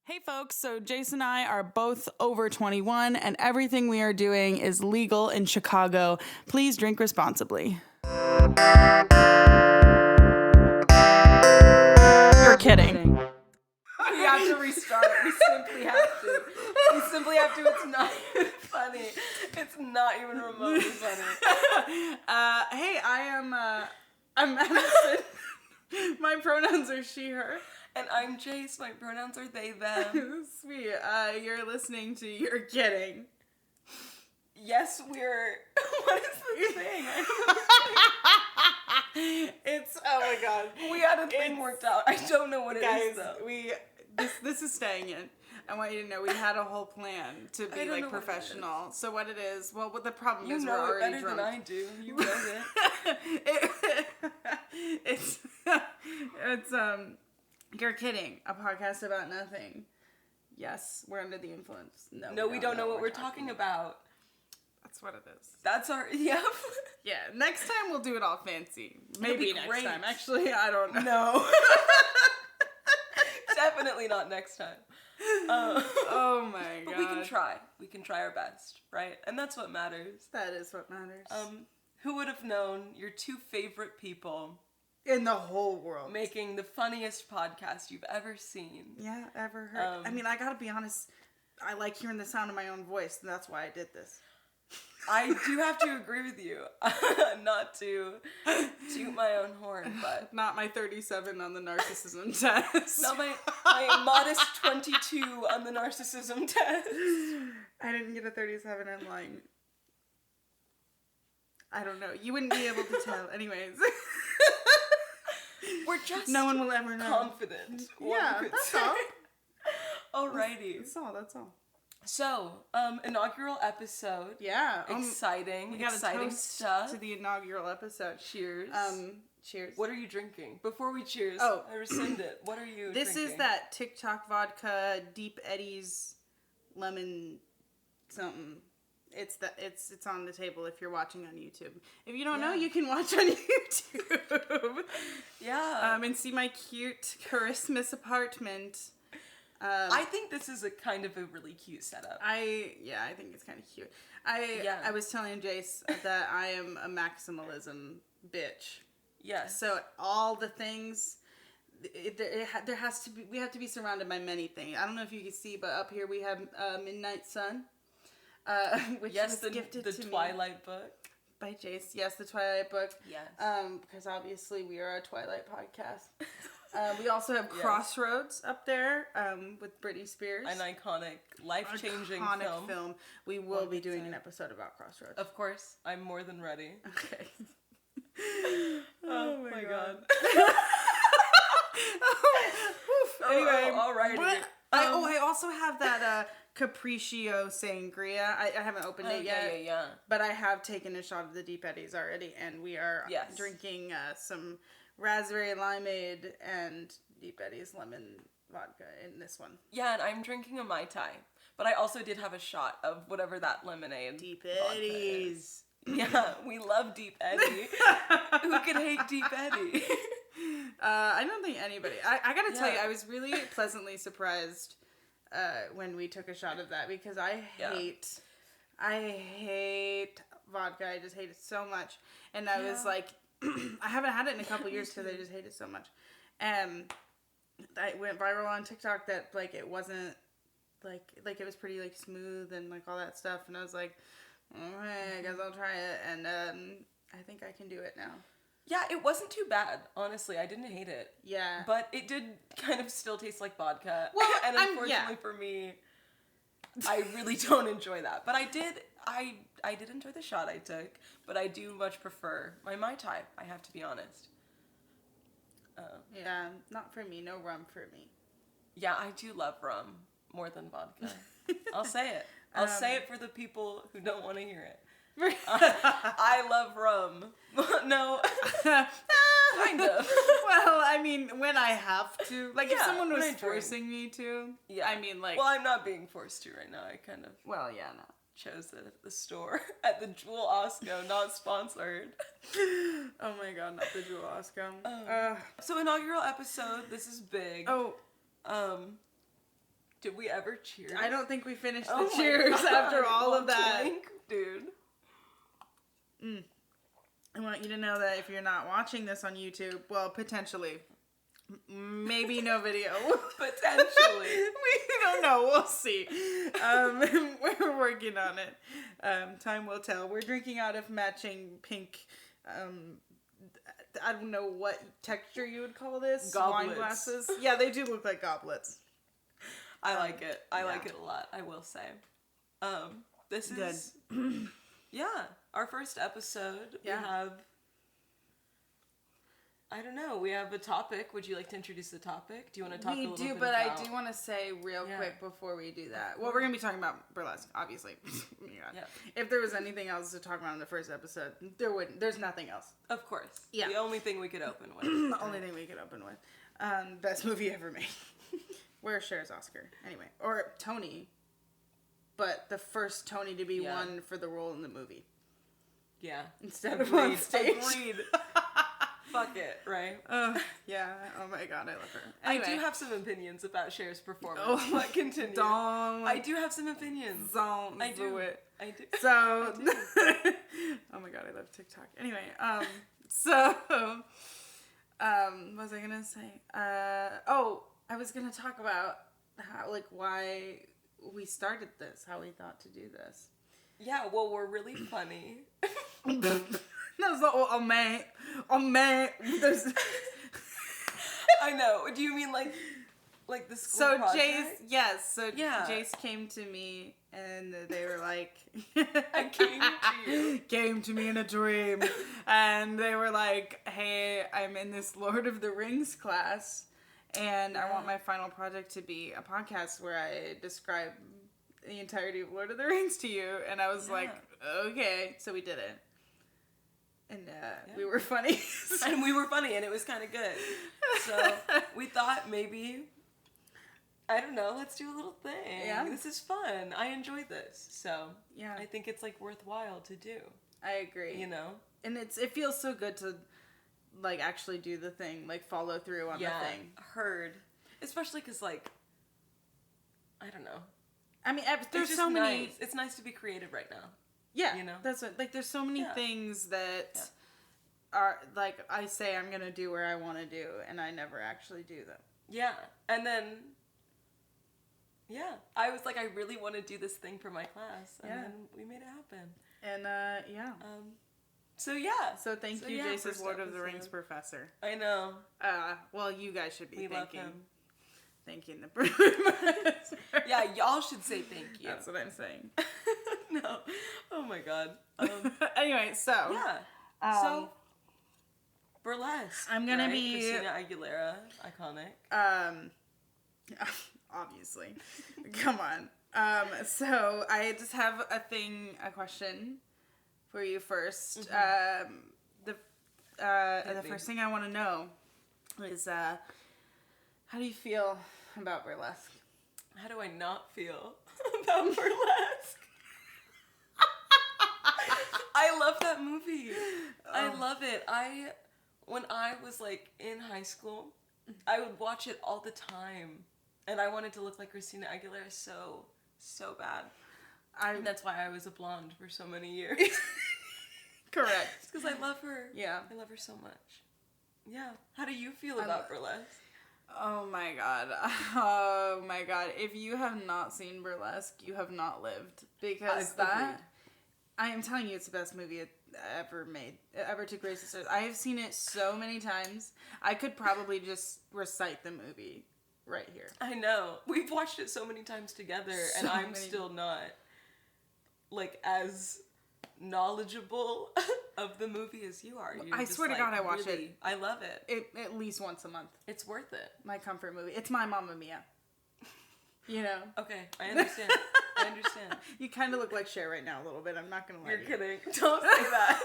Hey folks, so Jayce and I are both over 21 and everything we are doing is legal in Chicago. Please drink responsibly. You're kidding. We have to restart. We simply have to. It's not even funny. It's not even remotely funny. Hey, I'm Maddison. My pronouns are she, her. And I'm Jayce. My pronouns are they, them. Sweet. You're listening to You're Kidding. Yes, we're... What is the thing? It's, oh my god. We had a thing worked out. I don't know what it is, though. This is staying in. I want you to know we had a whole plan to be like professional. So what it is, well, what the problem is, we're already better drunk. than I do. You know it. It's You're Kidding, a podcast about nothing. Yes, we're under the influence. No, we don't know what we're talking about. That's what it is. That's our, yeah. Yeah, next time we'll do it all fancy. Maybe next time. Actually, I don't know. No. Definitely not next time. Oh my god. But we can try. We can try our best, right? And that's what matters. That is what matters. Who would have known your two favorite people in the whole world making the funniest podcast you've ever seen? Yeah, ever heard. I mean, I gotta be honest, I like hearing the sound of my own voice, and that's why I did this. I do have to agree with you. Not to toot my own horn, but... Not my 37 on the narcissism test. Not my modest 22 on the narcissism test. I didn't get a 37, I'm lying. I don't know. You wouldn't be able to tell. Anyways. We're just... No one will ever know. Confident. Yeah, that's all. Alrighty. That's all. So, inaugural episode. Yeah. Exciting. We got exciting stuff. To the inaugural episode. Cheers. Cheers. What are you drinking? Before we cheers, I rescind it. What are you This drinking? is that TikTok vodka, Deep Eddy's lemon something. It's on the table if you're watching on YouTube. If you don't know, you can watch on YouTube. Yeah. And see my cute Christmas apartment. I think this is a kind of a really cute setup. I think it's kind of cute. I was telling Jayce that I am a maximalism bitch. Yes. So all the things, there has to be. We have to be surrounded by many things. I don't know if you can see, but up here we have Midnight Sun, which was gifted to me. The Twilight book by Jayce. Yes, the Twilight book. Yes. Because obviously we are a Twilight podcast. We also have Crossroads up there with Britney Spears. An iconic, life-changing film. We will be doing an episode about Crossroads. Of course. I'm more than ready. Okay. Oh my god. Anyway, alrighty. I also have that Capriccio Sangria. I haven't opened it yet. Yeah. But I have taken a shot of the Deep Eddy's already, and we are drinking some raspberry limeade and Deep Eddy's lemon vodka in this one. Yeah, and I'm drinking a Mai Tai. But I also did have a shot of whatever that lemonade Deep Eddy's. Yeah, we love Deep Eddy. Who could hate Deep Eddy? I don't think anybody. I gotta tell you, I was really pleasantly surprised when we took a shot of that, because I hate vodka. I just hate it so much. And I was like, I haven't had it in a couple years because I just hate it so much. And I went viral on TikTok that like it wasn't like it was pretty like smooth and like all that stuff. And I was like, alright, I guess I'll try it. And I think I can do it now. Yeah, it wasn't too bad, honestly. I didn't hate it. Yeah. But it did kind of still taste like vodka. Well, and unfortunately for me, I really don't enjoy that. But I did enjoy the shot I took, but I do much prefer my Mai Tai, I have to be honest. Yeah, not for me. No rum for me. Yeah, I do love rum more than vodka. I'll say it. I'll say it for the people who don't want to hear it. I love rum. No. Kind of. Well, I mean, when I have to. Like, if someone was forcing me to. Yeah. I mean, like. Well, I'm not being forced to right now. I kind of. Well, yeah, no. Chose the store at the Jewel Osco, not sponsored. Oh my god, not the Jewel Osco. So inaugural episode, this is big. Oh. Did we ever cheers? I don't think we finished the cheers after all of that. Clink, dude. I want you to know that if you're not watching this on YouTube, well, potentially, maybe no video. Potentially. We don't know. We'll see. We're working on it. Time will tell. We're drinking out of matching pink, I don't know what texture you would call this. Goblets. Wine glasses. Yeah, they do look like goblets. I like it. I like it a lot, I will say. This is... Yeah, our first episode. Yeah. We have... I don't know. We have a topic. Would you like to introduce the topic? Do you want to talk a little bit about... I do want to say real quick before we do that. Well, we're going to be talking about burlesque, obviously. Yeah. If there was anything else to talk about in the first episode, there's nothing else. Of course. Yeah. The only thing we could open with. The only thing we could open with. Best movie ever made. Where's Cher's Oscar? Anyway. Or Tony. But the first Tony to be won for the role in the movie. Yeah. Instead of on stage. Agreed. Fuck it, right? Yeah. Oh my god, I love her. Anyway. I do have some opinions about Cher's performance. But continue. I do have some opinions. I do it. I do. So, oh my god, I love TikTok. Anyway, so, what was I gonna say? I was gonna talk about how, like, why we started this, how we thought to do this. Yeah, well, we're really funny. That's the oh man. There's... I know. Do you mean like the school project? Jayce came to me and they were like, I came to you. Came to me in a dream, and they were like, hey, I'm in this Lord of the Rings class, and I want my final project to be a podcast where I describe the entirety of Lord of the Rings to you, and I was like, okay, so we did it. And we were funny. And we were funny, and it was kind of good. So we thought maybe, I don't know, let's do a little thing. Yeah. This is fun. I enjoyed this. So I think it's like worthwhile to do. I agree. You know? And it feels so good to like actually do the thing, like follow through on the thing. Heard. Especially because like, I don't know. I mean, there's so many. Nice. It's nice to be creative right now. Yeah, you know, that's what, like. There's so many things that are like I say I'm gonna do where I want to do, and I never actually do them. Yeah, and then I was like, I really want to do this thing for my class, and then we made it happen. And So thank you, Jayce's Lord of the Rings professor. I know. Well, you guys should be thanking the professor. Yeah, y'all should say thank you. That's what I'm saying. No. Oh my god. Anyway, so. Yeah. So. Burlesque. I'm gonna be. Christina Aguilera. Iconic. Obviously. Come on. So I just have a question for you first. Mm-hmm. The first thing I want to know is, how do you feel about Burlesque? How do I not feel about Burlesque? I love that movie. I love it. When I was like in high school, I would watch it all the time, and I wanted to look like Christina Aguilera so bad. And that's why I was a blonde for so many years. Correct. It's because I love her. Yeah. I love her so much. Yeah. How do you feel about Burlesque? Oh my god. Oh my god. If you have not seen Burlesque, you have not lived. Because I am telling you, it's the best movie ever made. Ever to grace the stars. I have seen it so many times. I could probably just recite the movie right here. I know. We've watched it so many times together, and I'm still not, like, as knowledgeable of the movie as you are. I swear to God, I watch it. I love it. At least once a month. It's worth it. My comfort movie. It's my Mamma Mia. You know? Okay, I understand. I understand. You kind of look like Cher right now a little bit. I'm not going to lie. You're kidding. Don't say that.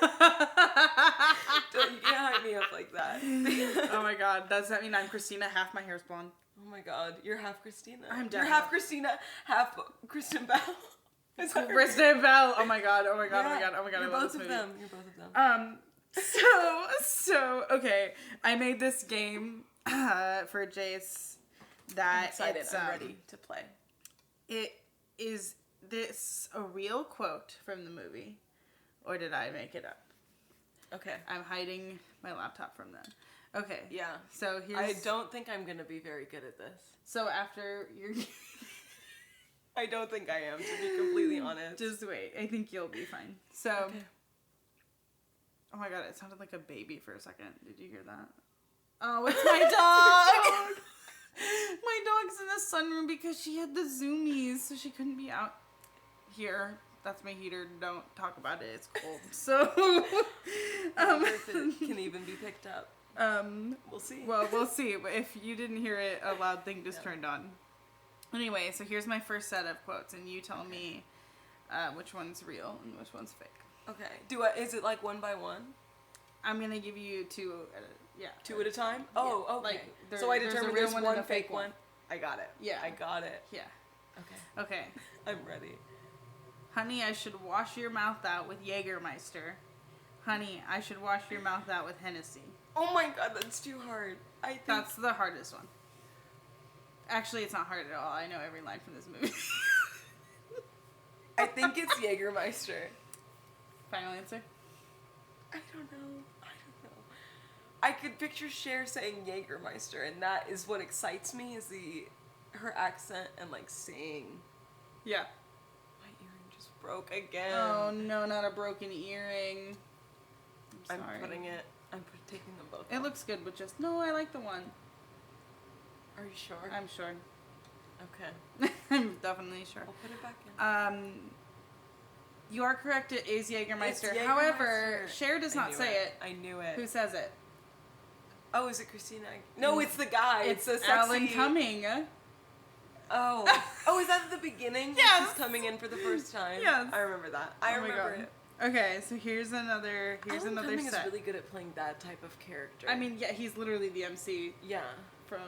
You can't hype me up like that. Oh my god. Does that mean I'm Christina? Half my hair's blonde. Oh my god. You're half Christina. You're half Christina, half Kristen Bell. Kristen Bell. Oh my god. Oh my god. Yeah. Oh my god. I love this movie. You're both of them. So okay. I made this game for Jayce that I'm excited. I'm ready to play. Is this a real quote from the movie, or did I make it up? Okay. I'm hiding my laptop from them. Okay. Yeah. So here's... I don't think I'm going to be very good at this. So after you're... I don't think I am, to be completely honest. Just wait. I think you'll be fine. So... Okay. Oh my god, it sounded like a baby for a second. Did you hear that? Oh, it's my dog! My dog's in the sunroom because she had the zoomies, so she couldn't be out here. That's my heater. Don't talk about it. It's cold. So... I wonder if it can even be picked up. We'll see. Well, we'll see. But if you didn't hear it, a loud thing just turned on. Anyway, so here's my first set of quotes, and you tell me which one's real and which one's fake. Okay. Is it like one by one? I'm gonna give you two. Two at a time. Oh, yeah. okay. Like, so I determined there's one and a fake one. I got it. Yeah. I got it. Yeah. Okay. Okay. I'm ready. Honey, I should wash your mouth out with Jägermeister. Honey, I should wash your mouth out with Hennessy. Oh my god, that's too hard. I think That's the hardest one. Actually, it's not hard at all. I know every line from this movie. I think it's Jägermeister. Final answer? I don't know. I could picture Cher saying Jägermeister, and that is what excites me, is her accent and like saying. Yeah. My earring just broke again. Oh no, not a broken earring. I'm sorry. I'm taking them both It off. looks good, but just no. I like the one. Are you sure? I'm sure. Okay. I'm definitely sure. I'll put it back in. You are correct. It is Jägermeister. It's Jägermeister. Say Cher does not say it. I knew it. Who says it? Oh, is it Christina? No, it's the guy. It's a sexy... Alan Cumming. Oh. Oh, is that at the beginning? When Yes. she's coming in for the first time? Yes. I remember that. I remember it. Okay, so here's another Alan Cumming set. is really good at playing that type of character. I mean, yeah, he's literally the MC yeah. from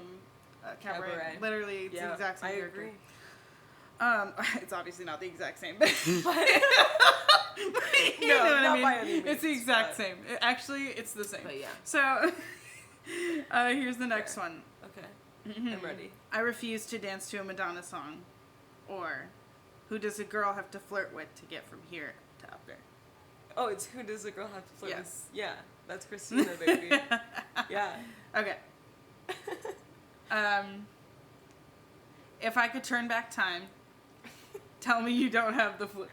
Cabaret. Literally, it's the exact same character. Agree. It's obviously not the exact same, but you No, know what not I mean? by any means, It's the exact same. Actually, it's the same. But yeah. So, here's the next one. Okay. I'm ready. I refuse to dance to a Madonna song. Or, who does a girl have to flirt with to get from here to up there? Oh, it's who does a girl have to flirt with? Yes. Yeah, that's Christina, baby. Yeah. Okay. If I could turn back time, tell me you don't have the flu.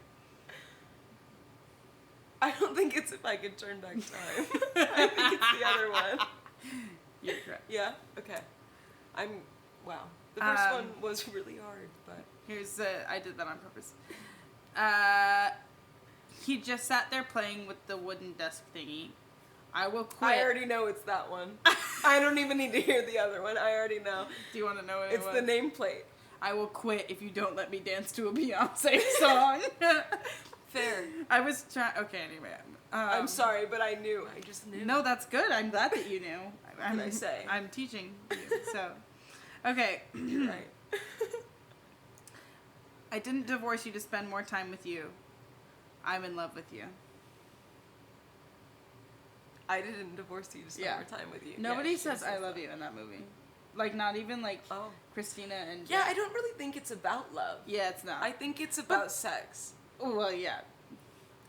I don't think it's if I could turn back time. I think it's the other one. You're correct. Yeah? Okay. Wow. The first one was really hard, but... Here's I did that on purpose. He just sat there playing with the wooden desk thingy. I will quit. I already know it's that one. I don't even need to hear the other one. I already know. Do you want to know what it's it was? It's the nameplate. I will quit if you don't let me dance to a Beyonce song. Fair. I was trying... Okay, anyway. I'm sorry, but I knew. I just knew. No, that's good. I'm glad that you knew. What can I say? I'm teaching you, so... Okay. Right. I didn't divorce you to spend more time with you. I'm in love with you. I didn't divorce you to spend more time with you. Nobody says I love you in that movie. Like, not even, like, Christina and... Yeah, I don't really think it's about love. Yeah, it's not. I think it's about sex. Well, yeah.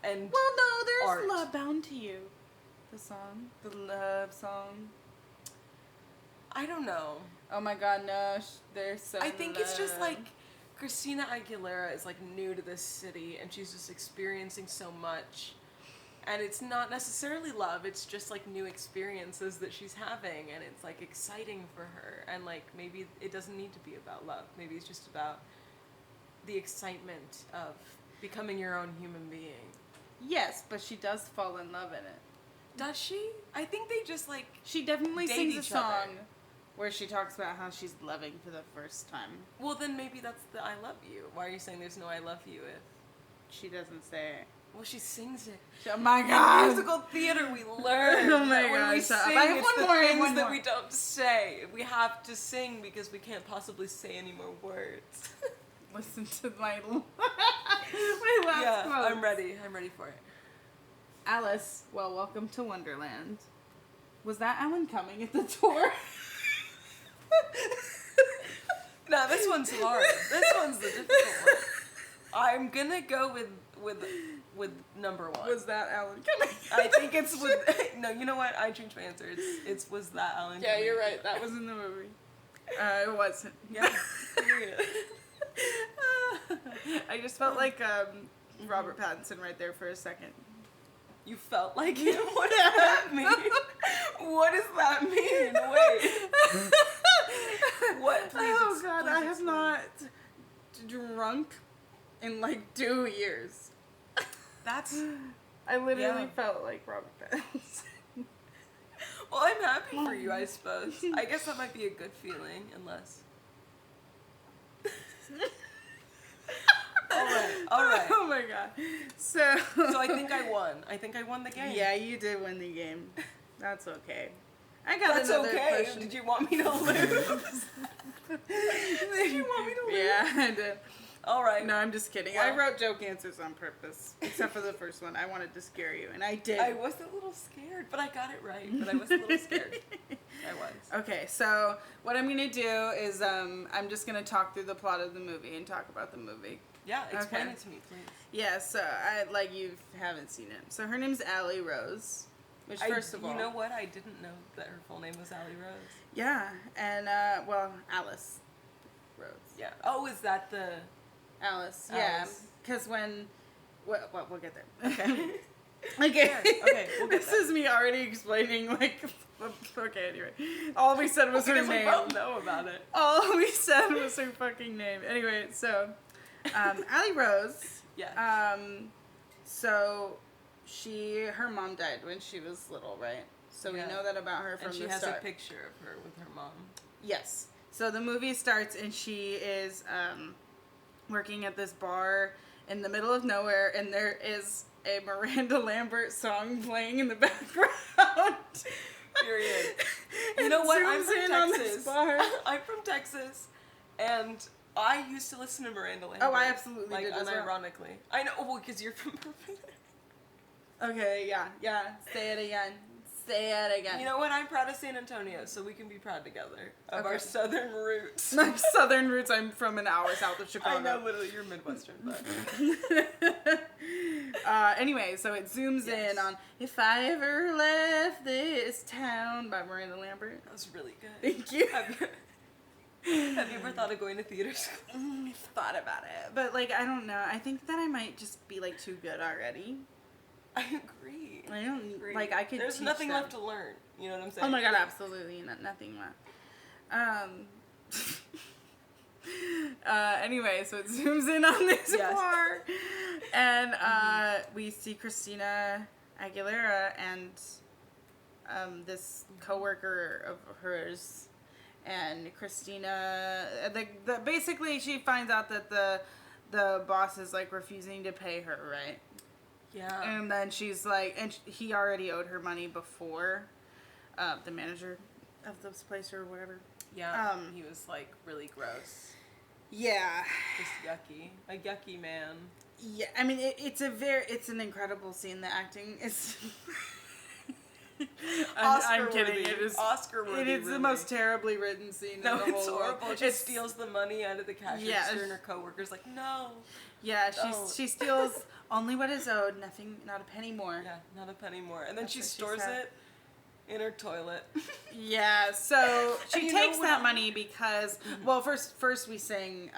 And well, no, there's art. Love Bound to You. The song. The love song. I don't know. Oh my god, no. They're so I think it's just, like, Christina Aguilera is, like, new to this city, and she's just experiencing so much. And it's not necessarily love, it's just, like, new experiences that she's having, and it's, like, exciting for her. And, like, maybe it doesn't need to be about love. Maybe it's just about the excitement of becoming your own human being. Yes, but she does fall in love in it. Does she? I think they just, like, she definitely date sings a each song other. Where she talks about how she's loving for the first time. Well, then maybe that's the I love you. Why are you saying there's no I love you if... She doesn't say it. Well, she sings it. Oh my god. In musical theater, we learn oh my that when god, we shut sing, up. I have it's one the more, things that we don't say. We have to sing because we can't possibly say any more words. Listen to my last quote. I'm ready. I'm ready for it. Alice, well, welcome to Wonderland. Was that Alan Cumming at the door? No, this one's hard. This one's the difficult one. I'm gonna go with number one. Was that Alan Cumming? I think it's with. No, you know what? I changed my answer. It's was that Alan. Yeah, Cumming. you're right. That was in the movie. It wasn't. Yeah. Period. I just felt like Robert Pattinson right there for a second. You felt like him? What does that mean? What does that mean? Wait. What? Please. Oh God, I have not drunk in like 2 years. That's. I literally felt like Robert Pattinson. Well, I'm happy for you, I suppose. I guess that might be a good feeling, unless. All right. Oh my God. So I think I won. I think I won the game. Yeah, you did win the game. That's okay. I got That's another okay. question. Did you want me to lose? Did you want me to lose? Yeah, I did. All right. No, I'm just kidding. Well, I wrote joke answers on purpose, except for the first one. I wanted to scare you, and I did. I was a little scared, but I got it right. But I was a little scared. I was. Okay, so what I'm gonna do is I'm just gonna talk through the plot of the movie and talk about the movie. Yeah, explain Okay. it to me, please. Yeah, so you haven't seen it. So her name's Allie Rose, which first of all, you know what? I didn't know that her full name was Allie Rose. yeah, and Alice Rose. Yeah. Oh, is that the? Alice, yeah, Alice. because we'll get there. Okay. Okay. Okay, we'll get This there. is me already explaining, like, okay, anyway. All we said was her Because name. we both know about it. All we said was her fucking name. Anyway, so, Allie Rose, Yes. so her mom died when she was little, right? So we Yeah. know that about her from And she the has start. a picture of her with her mom. Yes. So the movie starts and she is working at this bar in the middle of nowhere, and there is a Miranda Lambert song playing in the background. Period. You know what? I'm Zooms from in on Texas. this bar. I'm from Texas, and I used to listen to Miranda Lambert. Oh, I absolutely like, did as well. unironically. I know, well, because you're from Perfect. Okay, yeah. Say it again. You know what? I'm proud of San Antonio, so we can be proud together of our Okay. southern roots. My southern roots, I'm from an hour south of Chicago. I know, literally, you're Midwestern, but... Anyway, so it zooms Yes. in on If I Ever Left This Town by Miranda Lambert. That was really good. Thank you. Have you ever thought of going to theater school? I've thought about it. But, like, I don't know. I think that I might just be, like, too good already. I agree. I don't, like, I could There's teach nothing them. left to learn. You know what I'm saying? Oh my God, absolutely. Nothing left. Anyway, so it zooms in on this Yes. bar. And we see Christina Aguilera and this coworker of hers. And Christina, basically she finds out that the boss is like refusing to pay her, right? Yeah. And then she's like, and he already owed her money before, the manager of this place or whatever. Yeah. He was like really gross. Yeah. Just yucky. A yucky man. Yeah, I mean, it's an incredible scene. The acting is... I'm kidding. It is Oscar-worthy. It is the really. most terribly written scene No, in the it's whole horrible. world. She steals the money out of the cash register, and her coworker's like, no. Yeah, don't. she steals only what is owed, not a penny more. Yeah, not a penny more. And then That's she what she stores said. it in her toilet. Yeah, so she And you know takes what that I- money because, well, first we sing,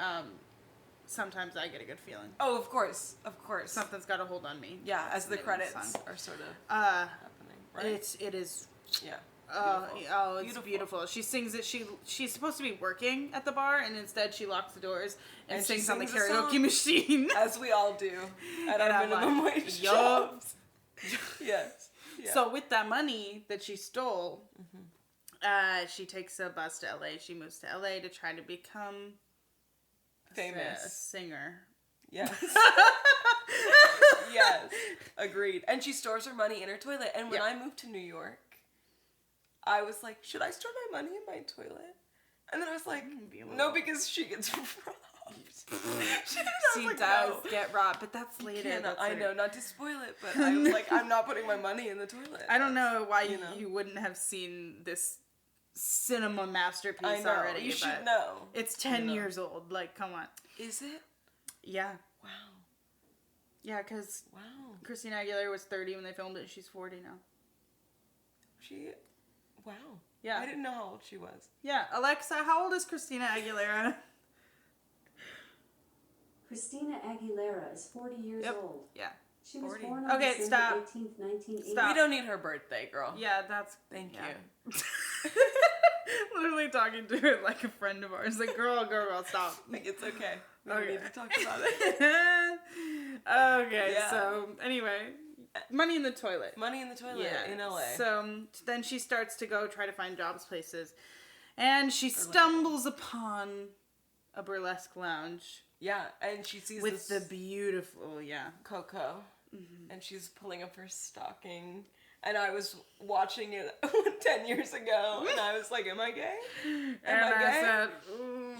Sometimes I Get a Good Feeling. Oh, of course. Of course. Something's Got a Hold on Me. Yeah, as the Name of the credits song. are sort of Uh, happening, right? it is. Yeah. It's beautiful. She sings it. She's supposed to be working at the bar, and instead she locks the doors and she sings on the sings a karaoke song. machine. As we all do at And our I'm minimum like, wage yup. jobs. Yes. Yeah. So with that money that she stole, she takes a bus to LA. She moves to LA to try to become a Famous. singer. Yes. Yes. Agreed. And she stores her money in her toilet. And when Yeah. I moved to New York, I was like, should I store my money in my toilet? And then I was like, no, because she gets robbed. She like, does no. get robbed, but that's later. Yeah, That's I later. know, not to spoil it, but I was like, I'm not putting my money in the toilet. I don't know why you know. you wouldn't have seen this cinema masterpiece I know, already. you should know. It's 10 years old. Like, come on. Is it? Yeah. Wow. Yeah, because Wow. Christina Aguilera was 30 when they filmed it. She's 40 now. Wow. Yeah. I didn't know how old she was. Yeah. Alexa, how old is Christina Aguilera? Christina Aguilera is 40 years old. Yeah. She was 40. born on Okay, December stop. 18th, 1980. Stop. We don't need her birthday, girl. Yeah, that's... Thank yeah. you. Literally talking to her like a friend of ours. Like, girl, stop. Like, it's okay. We don't Okay. need to talk about it. Okay, Yeah. so, anyway. Money in the toilet. Money in the toilet in LA. So, then she starts to go try to find jobs places. And she stumbles upon a burlesque lounge. Yeah, and she sees With this the beautiful, Coco. And she's pulling up her stocking. And I was watching it 10 years ago, and I was like, am I gay? Am I gay? said,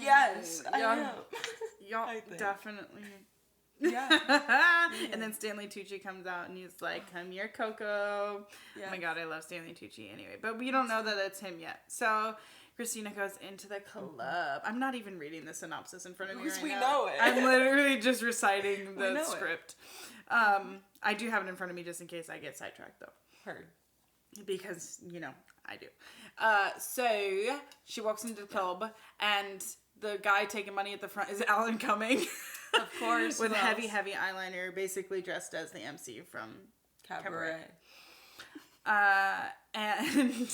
Yes, I am. Y'all I think. definitely. Yeah. And then Stanley Tucci comes out and he's like, come here, Coco. Yeah. Oh my god, I love Stanley Tucci anyway. But we don't know that it's him yet. So Christina goes into the club. I'm not even reading the synopsis in front of me Because right we now. know it. I'm literally just reciting We the know it. script. I do have it in front of me just in case I get sidetracked though. Heard. Because, I do. So she walks into the club and the guy taking money at the front is Alan Cumming. Of course. With who heavy else? eyeliner, basically dressed as the MC from Cabaret. And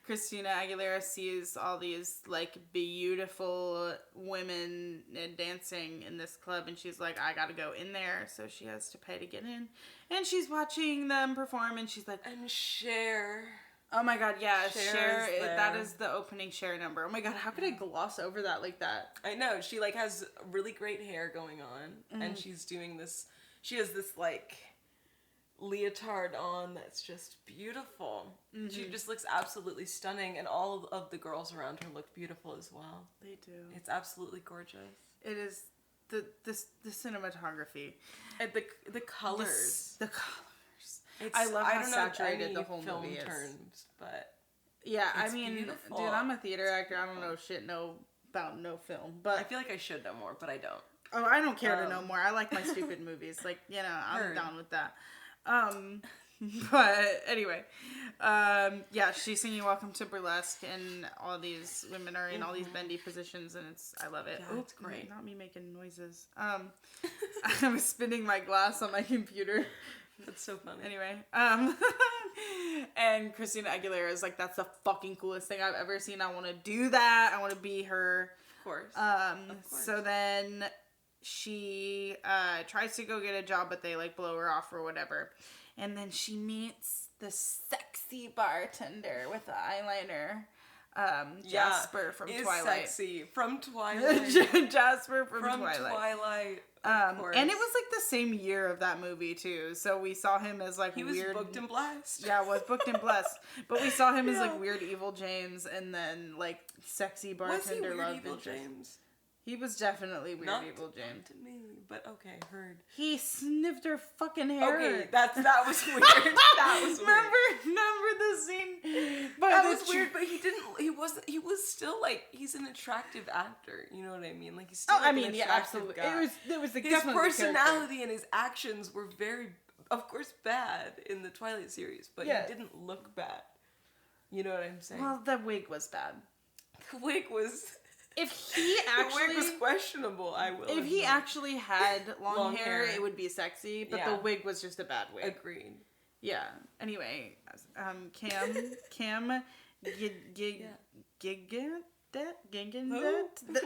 Christina Aguilera sees all these like beautiful women dancing in this club, and she's like, I gotta go in there. So she has to pay to get in, and she's watching them perform, and she's like, And Cher. oh my god, yeah, Cher is there. that is the opening Cher number. Oh my god, how could I gloss over that like that? I know, she like has really great hair going on, and she's doing this, she has this like leotard on that's just beautiful. She just looks absolutely stunning, and all of the girls around her look beautiful as well. They do. It's absolutely gorgeous. It is the cinematography. And the colors. The colors. It's, I love how don't know saturated any the whole film movie is. terms, but Yeah, it's I mean, beautiful. dude, I'm a theater actor. I don't know shit about no film, but I feel like I should know more, but I don't. oh, I don't care to know more. I like my stupid movies. Like, I'm Heard. down with that. But anyway, yeah, she's singing "Welcome to Burlesque," and all these women are in all these bendy positions, and I love it. Yeah, it's Oop, great. Not me making noises. I was spinning my glass on my computer. That's so funny. Anyway, and Christina Aguilera is like, that's the fucking coolest thing I've ever seen. I want to do that. I want to be her. Of course. Of course. So then she tries to go get a job, but they like blow her off or whatever. And then she meets the sexy bartender with the eyeliner. Jasper from Twilight. Sexy from Twilight. Jasper from Twilight. Of course. And it was like the same year of that movie too. So we saw him as like he was weird. booked and blessed. Yeah, was booked and blessed. But we saw him as like weird evil James, and then like sexy bartender Was he weird love evil interest. James? He was definitely weird evil Not James. to me, but okay, heard. He sniffed her fucking hair. Okay, that was weird. That was weird. Remember the scene? That was weird, but he was still like, he's an attractive actor. You know what I mean? Like he's still like, an attractive absolutely. guy. It was the His definitely the personality and his actions were very, of course, bad in the Twilight series, but he didn't look bad. You know what I'm saying? Well, the wig was bad. The wig was. If he actually, the wig was questionable. I will. If he admit. actually had long hair, hair. it would be sexy. But Yeah. the wig was just a bad wig. Agreed. Yeah. Anyway, Cam, Gigandet.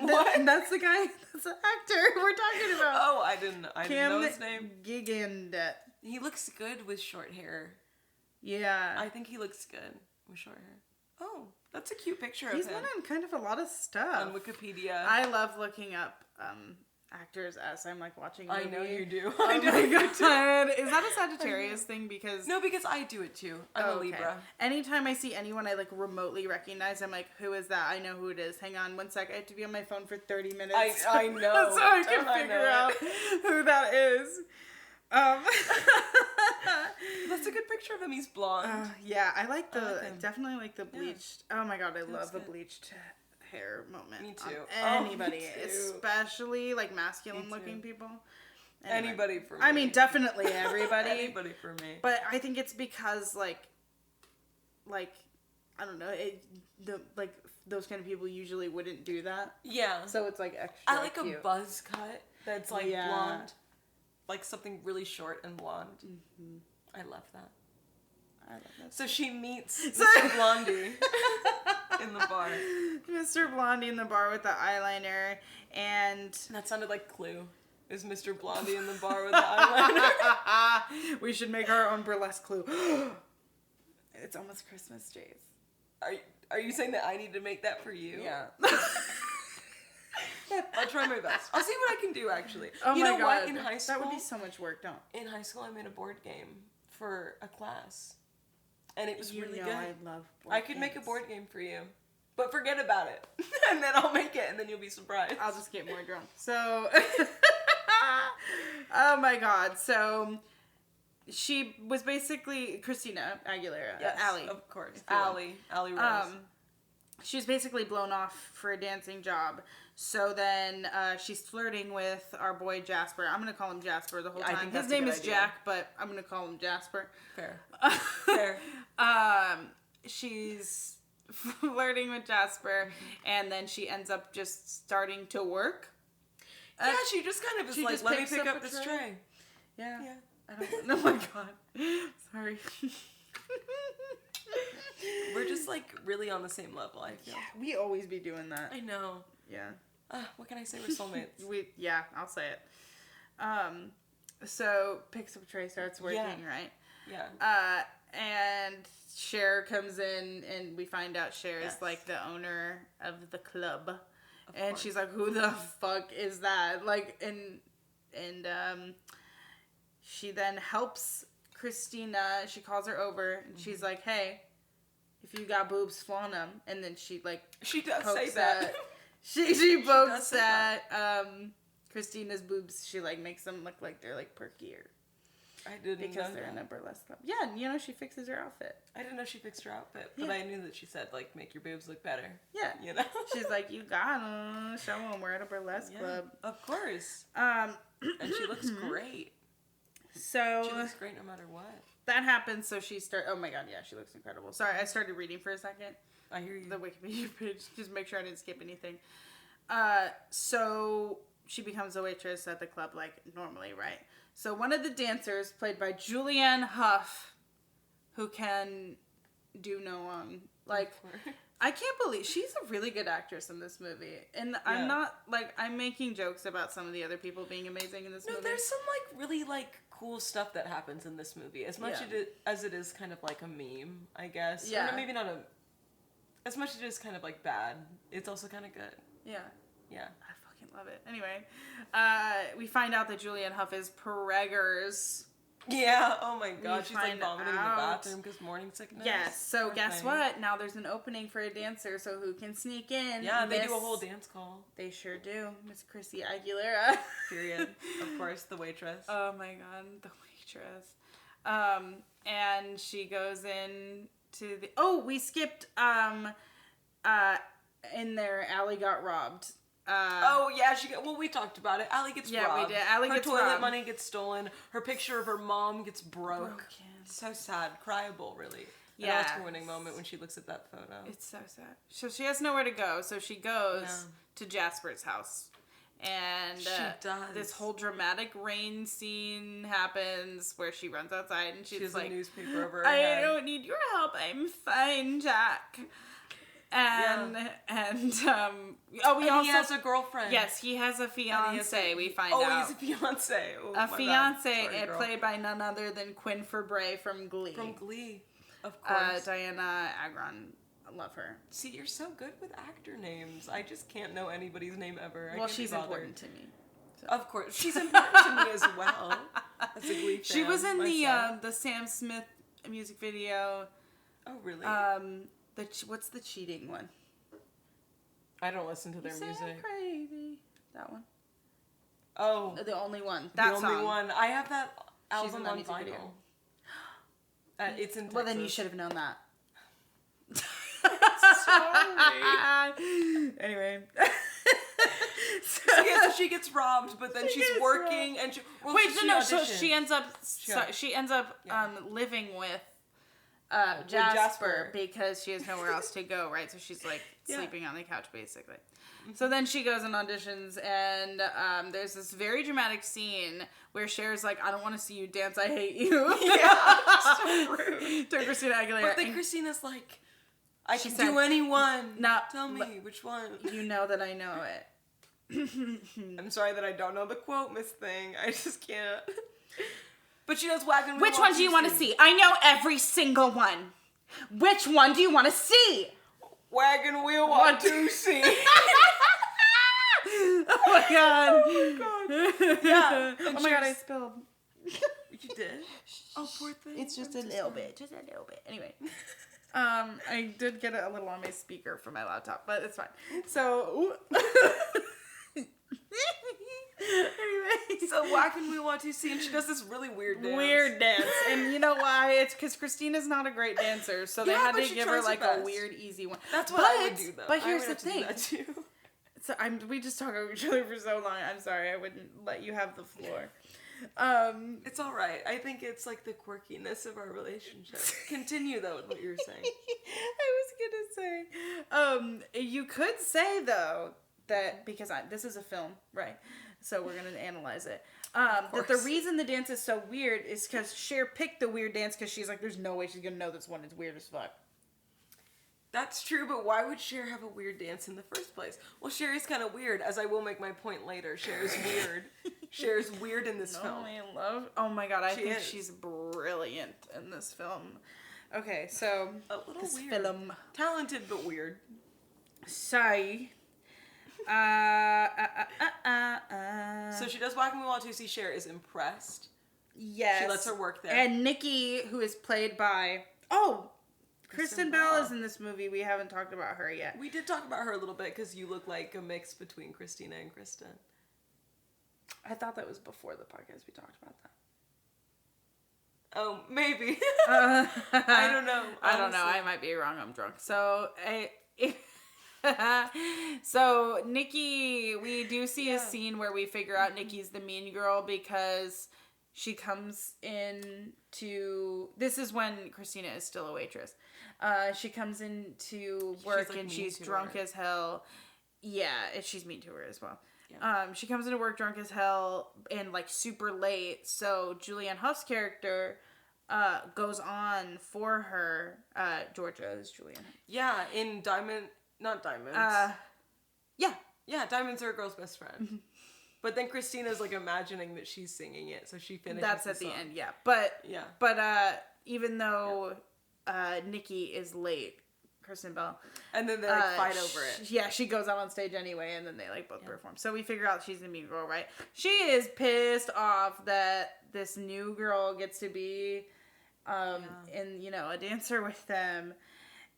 What? That's the guy. That's the actor we're talking about. Oh, I didn't know his name. Gigandet. He looks good with short hair. Yeah. I think he looks good with short hair. Oh, that's a cute picture He's of him. been on kind of a lot of stuff. On Wikipedia. I love looking up actors as I'm like watching a movie. I know you do. Oh I know my you do. god. Is that a Sagittarius thing? Because No, because I do it too. I'm a Libra. Anytime I see anyone I like remotely recognize, I'm like, who is that? I know who it is. Hang on one sec. I have to be on my phone for 30 minutes. I know. So I can Don't I figure know out who that is. That's a good picture of him. He's blonde. Yeah, I like him. definitely like the bleached. Yeah. Oh my god, I love the good. bleached hair moment. Me too. Anybody, Me too. Especially like masculine looking people. Anyway. Anybody for me. I mean, definitely everybody. Anybody for me. But I think it's because like I don't know, those kind of people usually wouldn't do that. Yeah. So it's like extra. I like cute. a buzz cut that's like blonde, like something really short and blonde. Mm-hmm. I love that. So she meets Mr. Blondie in the bar. Mr. Blondie in the bar with the eyeliner, and that sounded like Clue. Is Mr. Blondie in the bar with the eyeliner? We should make our own burlesque Clue. It's almost Christmas, Jayce. Are you saying that I need to make that for you? Yeah. I'll try my best. I'll see what I can do, actually. Oh you my know God. what? In high school... That would be so much work, don't. In high school, I made a board game for a class. And it was really good. I love board I could make a board game for you. But forget about it. And then I'll make it, and then you'll be surprised. I'll just get more drunk. So... Oh my god. So... She was basically Christina Aguilera. Yes, Allie. of course. Allie Rose. She was basically blown off for a dancing job. So then she's flirting with our boy Jasper. I'm going to call him Jasper the whole time. I think that's His name a good is idea. Jack, but I'm going to call him Jasper. Fair. Fair. She's flirting with Jasper, and then she ends up just starting to work. Yeah, she just kind of is like, let me pick up this tray. Yeah. I don't know. Oh my god. Sorry. We're just like really on the same level, I feel. Yeah, we always be doing that. I know. Yeah. What can I say? We're soulmates. I'll say it. So picks up tray, starts working, right? Yeah. And Cher comes in, and we find out Cher is like the owner of the club, and she's like, "Who the fuck is that?" Like, and she then helps Christina. She calls her over, and she's like, "Hey, if you got boobs, flaunt them." And then she does say that. She pokes at Christina's boobs. She makes them look like they're perkier. I didn't know because they're in a burlesque club. Yeah, she fixes her outfit. I didn't know she fixed her outfit, but I knew that she said make your boobs look better. Yeah, she's like, you got them. Show them we're at a burlesque club. Of course. And she looks great. So she looks great no matter what. That happens. So she oh my god, yeah, she looks incredible. Sorry, I started reading for a second. I hear you. The Wikipedia page, just make sure I didn't skip anything. So she becomes a waitress at the club normally, right? So one of the dancers, played by Julianne Hough, who can do no wrong. I can't believe she's a really good actress in this movie. And I'm not I'm making jokes about some of the other people being amazing in this movie. No, there's some really cool stuff that happens in this movie. As much as it is kind of a meme, I guess. Yeah. Or maybe not as much as it is kind of bad, it's also kind of good. Yeah. Yeah. I fucking love it. Anyway, we find out that Julianne Hough is preggers. Yeah. Oh my god. She's vomiting in the out. bathroom because morning sickness. Yes. So guess what? Now there's an opening for a dancer. So who can sneak in? Yeah. They do a whole dance call. They sure do. Miss Chrissy Aguilera. Period. Of course, the waitress. Oh my god, the waitress. And she goes in to the. Oh, we skipped. In there, Allie got robbed. We talked about it. Allie gets robbed. Yeah, we did. Allie gets toilet robbed. money gets stolen. Her picture of her mom gets broken. So sad. Cryable, really. Yeah. An Oscar-winning moment when she looks at that photo. It's so sad. So she has nowhere to go, so she goes to Jasper's house. And she does. This whole dramatic rain scene happens where she runs outside and she's like, a newspaper over her I head. don't need your help. I'm fine, Jack. And he has a girlfriend. Yes, he has a fiance. We find out. Oh, he has a fiance. Oh, a fiance played by none other than Quinn Fabray from Glee. From Glee, of course. Diana Agron. I love her. See, you're so good with actor names. I just can't know anybody's name ever. Well, she's important to me. So. Of course, she's important to me as well. As a Glee fan. She was in the Sam Smith music video. Oh, really? What's the cheating one? I don't listen to their You say music. I'm crazy. That one. Oh, The only one. the only one. I have that album that on music video. vinyl. It's in Texas. Well, then you should have known that. Sorry. Anyway. So she gets robbed, but then she's working robbed. and she... Well, Wait, so so she ends up living with Jasper because she has nowhere else to go, right? So she's like sleeping on the couch, basically. So then she goes and auditions, and there's this very dramatic scene where Cher's like, I don't want to see you dance, I hate you. Yeah, so rude. To Christina Aguilera. But then Christina's like, I can do anyone. No, tell me which one. You know that I know it. I'm sorry that I don't know the quote, Miss Thing. I just can't. But she does Wagon Wheel. Which one do you want to see? I know every single one. Which one do you want to see? Wagon Wheel want to see. Oh my god. Oh my god. Yeah. Oh my god, I spilled. You did? Oh, poor thing. It's just a little bit. Just a little bit. Anyway. I did get it a little on my speaker for my laptop, but it's fine. So... Anyway. So Wagon Wheel want to see, and she does this really weird dance. And you know why? It's because Christina's not a great dancer, so they had to give her like a weird, easy one. That's what I would do, though. But here's the thing. So we just talk over each other for so long. I'm sorry, I wouldn't let you have the floor. It's all right. I think it's like the quirkiness of our relationship. Continue though with what you were saying. I was gonna say, you could say though that because this is a film, right? So we're gonna analyze it. That the reason the dance is so weird is because Cher picked the weird dance because she's like, there's no way she's gonna know this one. It's weird as fuck. That's true, but why would Cher have a weird dance in the first place? Well, Cher is kind of weird, as I will make my point later. Cher is weird. Cher is weird in this film. Oh my god, I think she's brilliant in this film. Okay, so a little this weird. film, talented but weird. Sorry. So she does Wagon Wheel to see Cher is impressed. Yes. She lets her work there. And Nikki, who is played by Kristen Bell is in this movie. We haven't talked about her yet. We did talk about her a little bit because you look like a mix between Christina and Kristen. I thought that was before the podcast we talked about that. Oh, maybe. I don't know. Honestly. I don't know. I might be wrong. I'm drunk. So so Nikki, we do see a scene where we figure out Nikki's the mean girl because she comes in to... This is when Christina is still a waitress. She comes in to work and she's drunk as hell. Yeah, she's mean to her as well. Yeah. She comes into work drunk as hell and like super late. So Julianne Hough's character goes on for her. Georgia is Julianne. Yeah, in not Diamonds. Yeah, Diamonds are a girl's best friend. Mm-hmm. But then Christina's like imagining that she's singing it, so she finishes. That's at the end, yeah. But even though Nikki is late, Kristen Bell, and then they like fight over it. Yeah, she goes out on stage anyway, and then they like both perform. So we figure out she's the mean girl, right? She is pissed off that this new girl gets to be, in a dancer with them,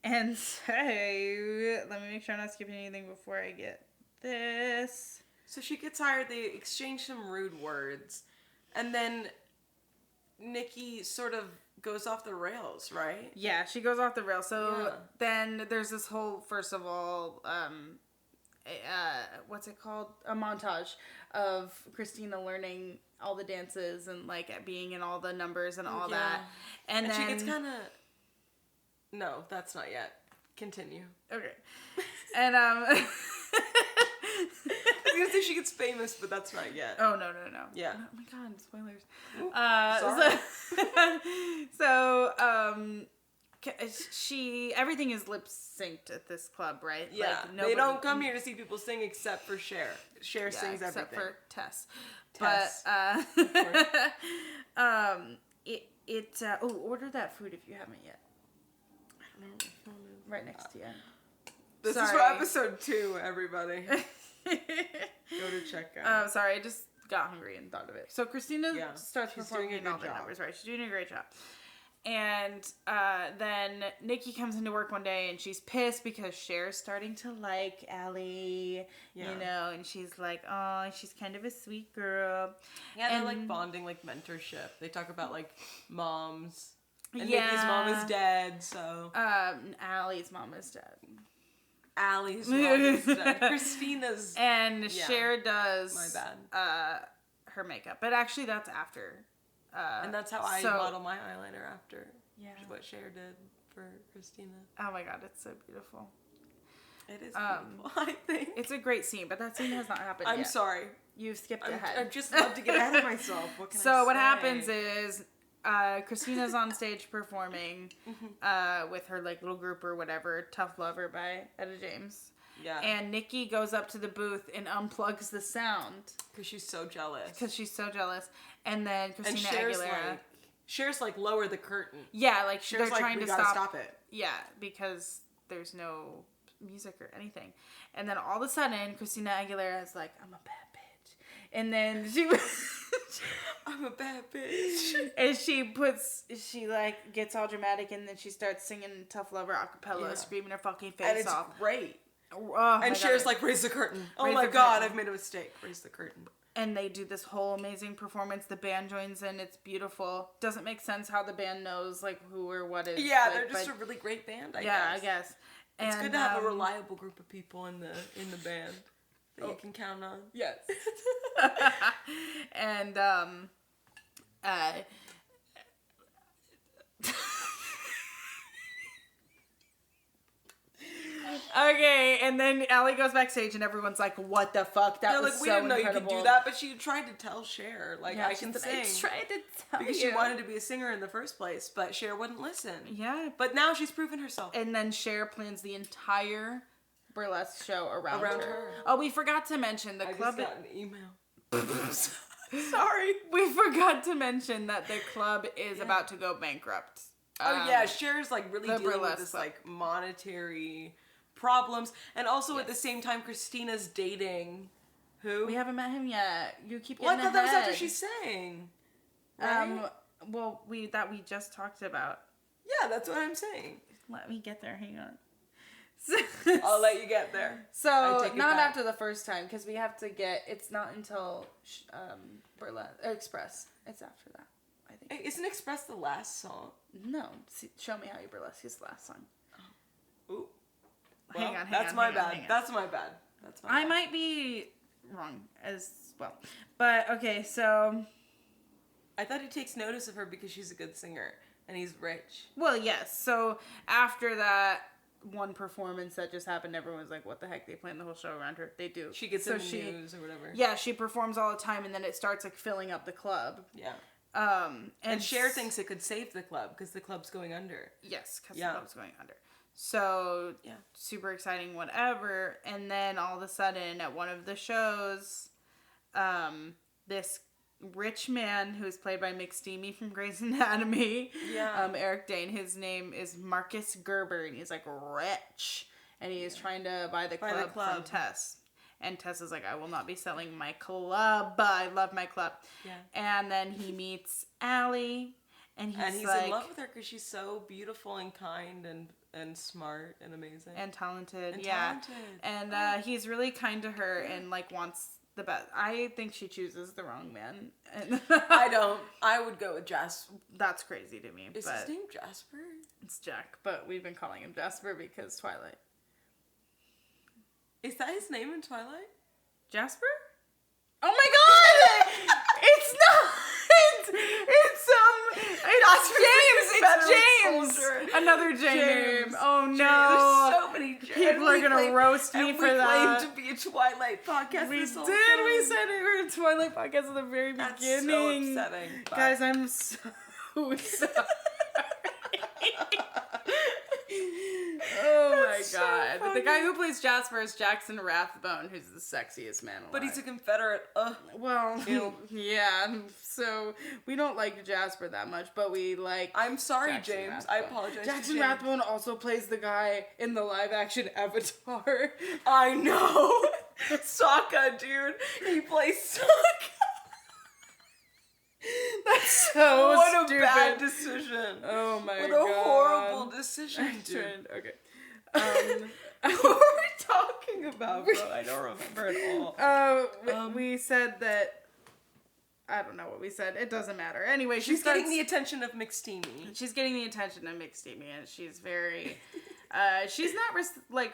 and so let me make sure I'm not skipping anything before I get this. So she gets hired, they exchange some rude words, and then Nikki sort of goes off the rails, right? Yeah, she goes off the rails. So then there's this whole, first of all, what's it called? A montage of Christina learning all the dances and like being in all the numbers and all that. And then she gets kind of... No, that's not yet. Continue. Okay. And I was gonna say she gets famous, but that's not yet. Oh, no. Yeah. Oh my god, spoilers. Sorry. Everything is lip synced at this club, right? Yeah. Like, they don't come here to see people sing except for Cher. Cher sings everything. Except for Tess. Tess. But, order that food if you haven't yet. I don't know. Right next to you. This is for episode 2, everybody. Go to check out. Sorry, I just got hungry and thought of it. So Christina starts she's performing doing a all good the job. numbers, right? She's doing a great job. And then Nikki comes into work one day and she's pissed because Cher's starting to like Allie, you know, and she's like, oh, she's kind of a sweet girl. Yeah, they're like bonding, like mentorship. They talk about like moms. And Nikki's mom is dead, so. Allie's mom is dead. Allie's mom is dead. Christina's. And Cher does. My bad. Her makeup. But actually, that's after. And that's how I model my eyeliner after. Yeah. What Cher did for Christina. Oh my god, it's so beautiful. It is beautiful, I think. It's a great scene, but that scene has not happened yet. I'm sorry. You've skipped ahead. I've just loved to get ahead of myself. What can I say? So what happens is Christina's on stage performing with her like little group or whatever, Tough Lover by Etta James. Yeah. And Nikki goes up to the booth and unplugs the sound. Because she's so jealous. And then Christina Aguilera. Cher's like, lower the curtain. Yeah, like Cher's they're trying to stop it. Yeah, because there's no music or anything. And then all of a sudden, Christina Aguilera is like, I'm a bad bitch. And then I'm a bad bitch. And she like gets all dramatic and then she starts singing Tough Lover a cappella, screaming her fucking face off. And it's great. Oh, and Cher's like, raise the curtain. Oh my god, I've made a mistake. Raise the curtain. And they do this whole amazing performance. The band joins in. It's beautiful. Doesn't make sense how the band knows like who or what is. Yeah, like, they're just a really great band, I guess. Yeah, I guess. It's good to have a reliable group of people in the band that you can count on. Yes. And okay, and then Allie goes backstage and everyone's like, what the fuck? That was like, we so didn't know incredible. you could do that, but she tried to tell Cher, like, I can sing. I tried to tell because she wanted to be a singer in the first place, but Cher wouldn't listen. Yeah. But now she's proven herself. And then Cher plans the entire burlesque show around her. Oh, we forgot to mention the club. I just got an email. Sorry. We forgot to mention that the club is about to go bankrupt. Oh yeah, Cher's like really dealing with this like monetary problems, and also at the same time, Christina's dating who? We haven't met him yet. You keep getting Well, I thought that was after ahead. she sang. Right? Well, we just talked about. Yeah, that's what I'm saying. Let me get there. Hang on. I'll let you get there. So not after the first time, because we have to get. It's not until Burlesque Express. It's after that, I think. Hey, isn't Express the last song? No. Show Me How You Burlesque is the last song. Oh. Ooh. Well, hang on. That's my bad. That's my bad. I might be wrong as well, but okay. So I thought he takes notice of her because she's a good singer and he's rich. Well, yes. So after that one performance that just happened, everyone's like, what the heck? They plan the whole show around her. They do. She gets in the news or whatever. Yeah, she performs all the time and then it starts like filling up the club. Yeah. And Cher thinks it could save the club because the club's going under. Yes, because the club's going under. So, super exciting, whatever. And then all of a sudden at one of the shows, this rich man who's played by McSteamy from Grey's Anatomy, Eric Dane, his name is Marcus Gerber, and he's like rich, and he is trying to buy the club from Tess. And Tess is like, I will not be selling my club. I love my club. Yeah. And then he meets Allie, and he's like, in love with her because she's so beautiful and kind and smart and amazing and talented. And he's really kind to her and like wants the best. I think she chooses the wrong man. I don't. I would go with Jasper. That's crazy to me. Is his name Jasper? It's Jack, but we've been calling him Jasper because Twilight. Is that his name in Twilight? Jasper? Oh my god! It's not! It's James! It's James! Another James. Oh no! There's so many James. People are gonna roast me for that. We claimed to be a Twilight podcast. We did. We said we were a Twilight podcast at the very beginning. So upsetting. Guys, I'm so sorry. Oh my god. But the guy who plays Jasper is Jackson Rathbone, who's the sexiest man alive. But he's a Confederate. Well, yeah. So we don't like Jasper that much, but we like. I'm sorry, Jackson James. Rathbone. I apologize. Jackson Rathbone also plays the guy in the live action Avatar. I know. Sokka, dude. He plays Sokka. That's so what stupid. bad decision. Oh my god. What a horrible decision, dude. Okay. What were we talking about, bro? I don't remember at all. We said that. I don't know what we said. It doesn't matter. Anyway, she's getting the attention of McSteamy. She's getting the attention of McSteamy, and she's very. She's not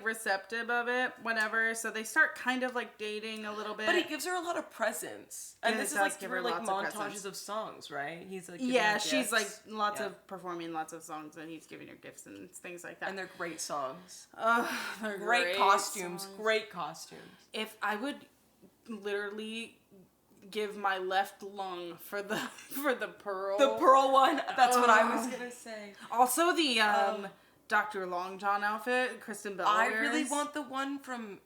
receptive of it, whatever. So they start kind of like dating a little bit. But he gives her a lot of presents, and this is like through like montages of songs, right? He's like she's like performing lots of songs, and he's giving her gifts and things like that. And they're great songs. They're great costumes. Songs. Great costumes. If I would literally give my left lung for the pearl one. That's what I was gonna say. Also the Dr. Long John outfit, Kristen Bell. I really want the one from.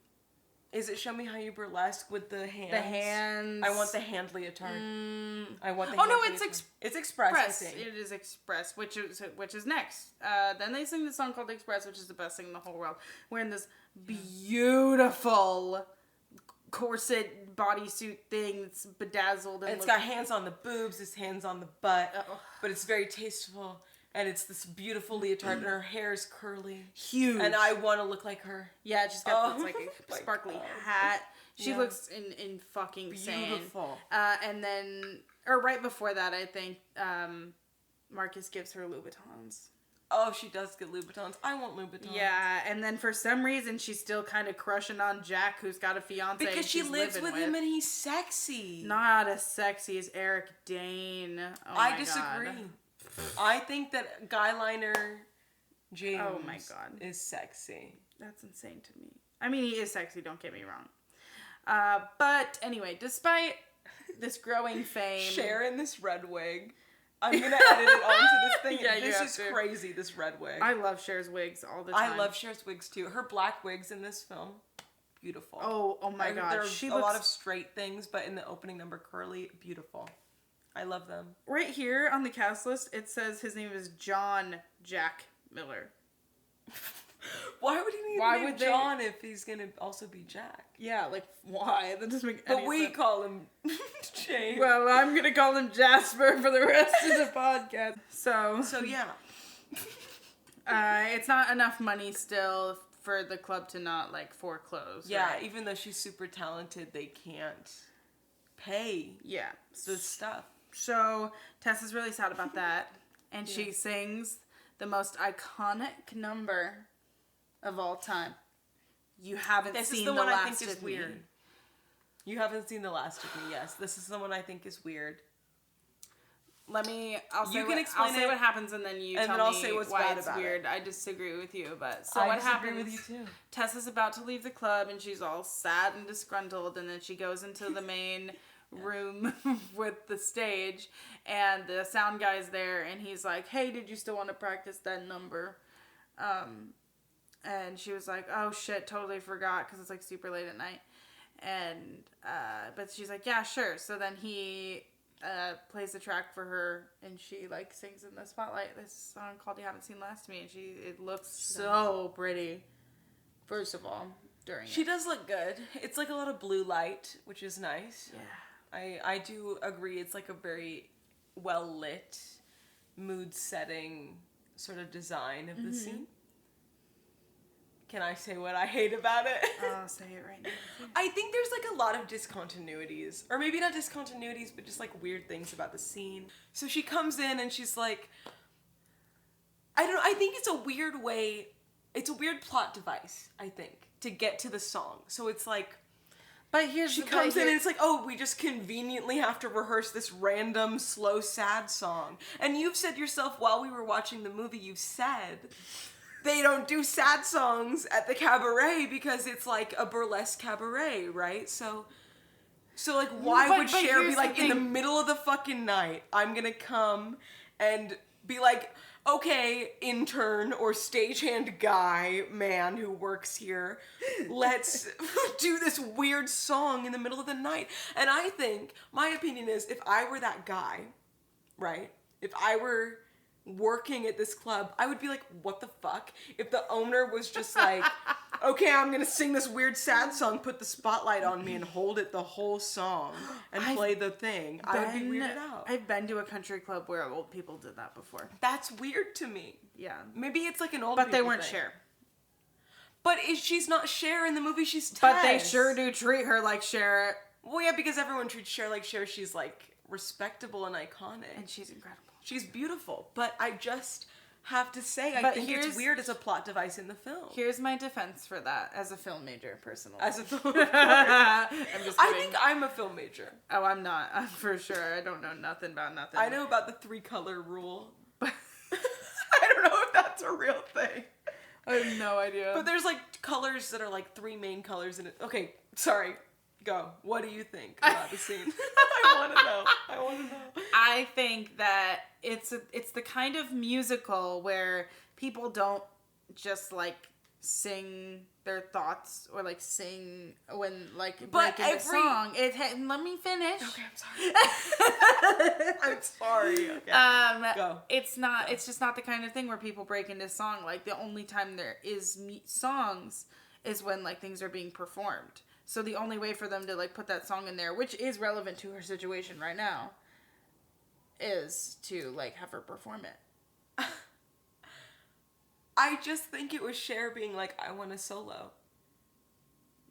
Is it Show Me How You Burlesque with the hands? The hands. I want the hand leotard. I want the. Oh no, it's it's Express. I think. It is Express, which is next. Then they sing the song called Express, which is the best thing in the whole world. Wearing this beautiful corset bodysuit thing that's bedazzled and it's got hands on the boobs, it's hands on the butt, but it's very tasteful, and it's this beautiful leotard, and her hair is curly, huge, and I want to look like her. Yeah, she's got this a sparkly hat. She looks in fucking beautiful. And then, or right before that, I think Marcus gives her Louboutins. Oh, she does get Louboutins. I want Louboutins. Yeah, and then for some reason she's still kind of crushing on Jack, who's got a fiance. Because she lives with him and he's sexy. Not as sexy as Eric Dane. Oh I disagree. I think that guyliner James is sexy. That's insane to me. I mean, he is sexy, don't get me wrong. But anyway, despite this growing fame... Cher in this red wig. I'm going to edit it onto this thing. Yeah, this is crazy, this red wig. I love Cher's wigs all the time. I love Cher's wigs too. Her black wigs in this film, beautiful. Oh my god. There's a lot of straight things, but in the opening number, curly, beautiful. I love them. Right here on the cast list, it says his name is John Jack Miller. Why would he need to be John if he's gonna also be Jack? Yeah, like why? That doesn't make any sense. But we call him James. Well, I'm gonna call him Jasper for the rest of the podcast. So yeah. It's not enough money still for the club to not like foreclose. Yeah, right? even though she's super talented, they can't pay. Yeah, the stuff. So Tessa's really sad about that, and she sings the most iconic number of all time. You haven't seen the last I think is weird. You haven't seen the last of me. Yes, this is the one I think is weird. I'll say what happens, and then I'll say what's why it's weird. I disagree with you, but what happens? With you too. Tessa's about to leave the club, and she's all sad and disgruntled, and then she goes into the main room with the stage, and the sound guy's there, and he's like, "Hey, did you still want to practice that number?" And she was like, "Oh shit, totally forgot," because it's like super late at night. And but she's like, "Yeah, sure." So then he plays the track for her, and she like sings in the spotlight this song called "You Haven't Seen Last of Me," and it looks so pretty. First of all, she does look good. It's like a lot of blue light, which is nice. Yeah, I do agree. It's like a very well lit, mood setting sort of design of the scene. Can I say what I hate about it? I'll say it right now. I think there's like a lot of discontinuities. Or maybe not discontinuities, but just like weird things about the scene. So she comes in and she's like... I think it's a weird way... It's a weird plot device, I think, to get to the song. So it's like... But she comes in and it's like, oh, we just conveniently have to rehearse this random, slow, sad song. And you've said yourself while we were watching the movie, you've said... They don't do sad songs at the cabaret because it's like a burlesque cabaret, right? So like, why would Cher be like, in the middle of the fucking night, I'm gonna come and be like, okay, intern or stagehand guy, man who works here, let's do this weird song in the middle of the night. And I think, my opinion is, if I were that guy, right? If I were working at this club, I would be like, what the fuck? If the owner was just like, okay, I'm gonna sing this weird sad song, put the spotlight on me and hold it the whole song and play the thing, I would be weirded out. I've been to a country club where old people did that before. That's weird to me. Yeah. Maybe it's like an old But they people weren't thing. Cher. But she's not Cher in the movie, she's Tess. But they sure do treat her like Cher. Well, yeah, because everyone treats Cher like Cher. She's, like, respectable and iconic. And she's incredible. She's beautiful. But I just have to say, I think it's weird as a plot device in the film. Here's my defense for that as a film major, personally. As a film I'm just kidding. I think I'm a film major. Oh, I'm not. I'm for sure. I don't know nothing about nothing. I know about the 3-color rule. I don't know if that's a real thing. I have no idea. But there's, like, colors that are, like, 3 main colors in it. Okay, sorry. Go. What do you think about the scene? I want to know. I think that it's the kind of musical where people don't just, like, sing their thoughts or, like, sing when, like, breaking the song. Let me finish. Okay, I'm sorry. I'm sorry. Okay. Go. It's just not the kind of thing where people break into song. Like, the only time there is songs is when, like, things are being performed. So the only way for them to, like, put that song in there, which is relevant to her situation right now, is to, like, have her perform it. I just think it was Cher being like, I want a solo.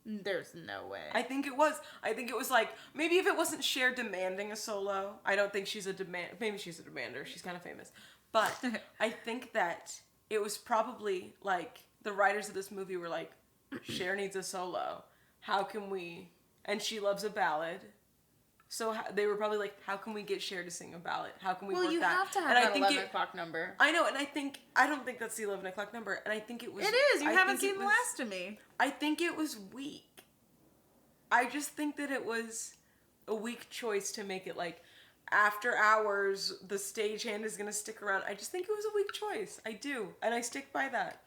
There's no way. I think it was. I think it was like, maybe if it wasn't Cher demanding a solo, I don't think she's a maybe she's a demander, she's kind of famous. But I think that it was probably, like, the writers of this movie were like, Cher needs a solo. How can we... And she loves a ballad. So they were probably like, how can we get Cher to sing a ballad? How can we work that? Well, you have to have that 11 o'clock number. I know, and I don't think that's the 11 o'clock number, and I think it was... It is! You haven't seen The Last of Me. I think it was weak. I just think that it was a weak choice to make it like, after hours, the stagehand is going to stick around. I just think it was a weak choice. I do, and I stick by that.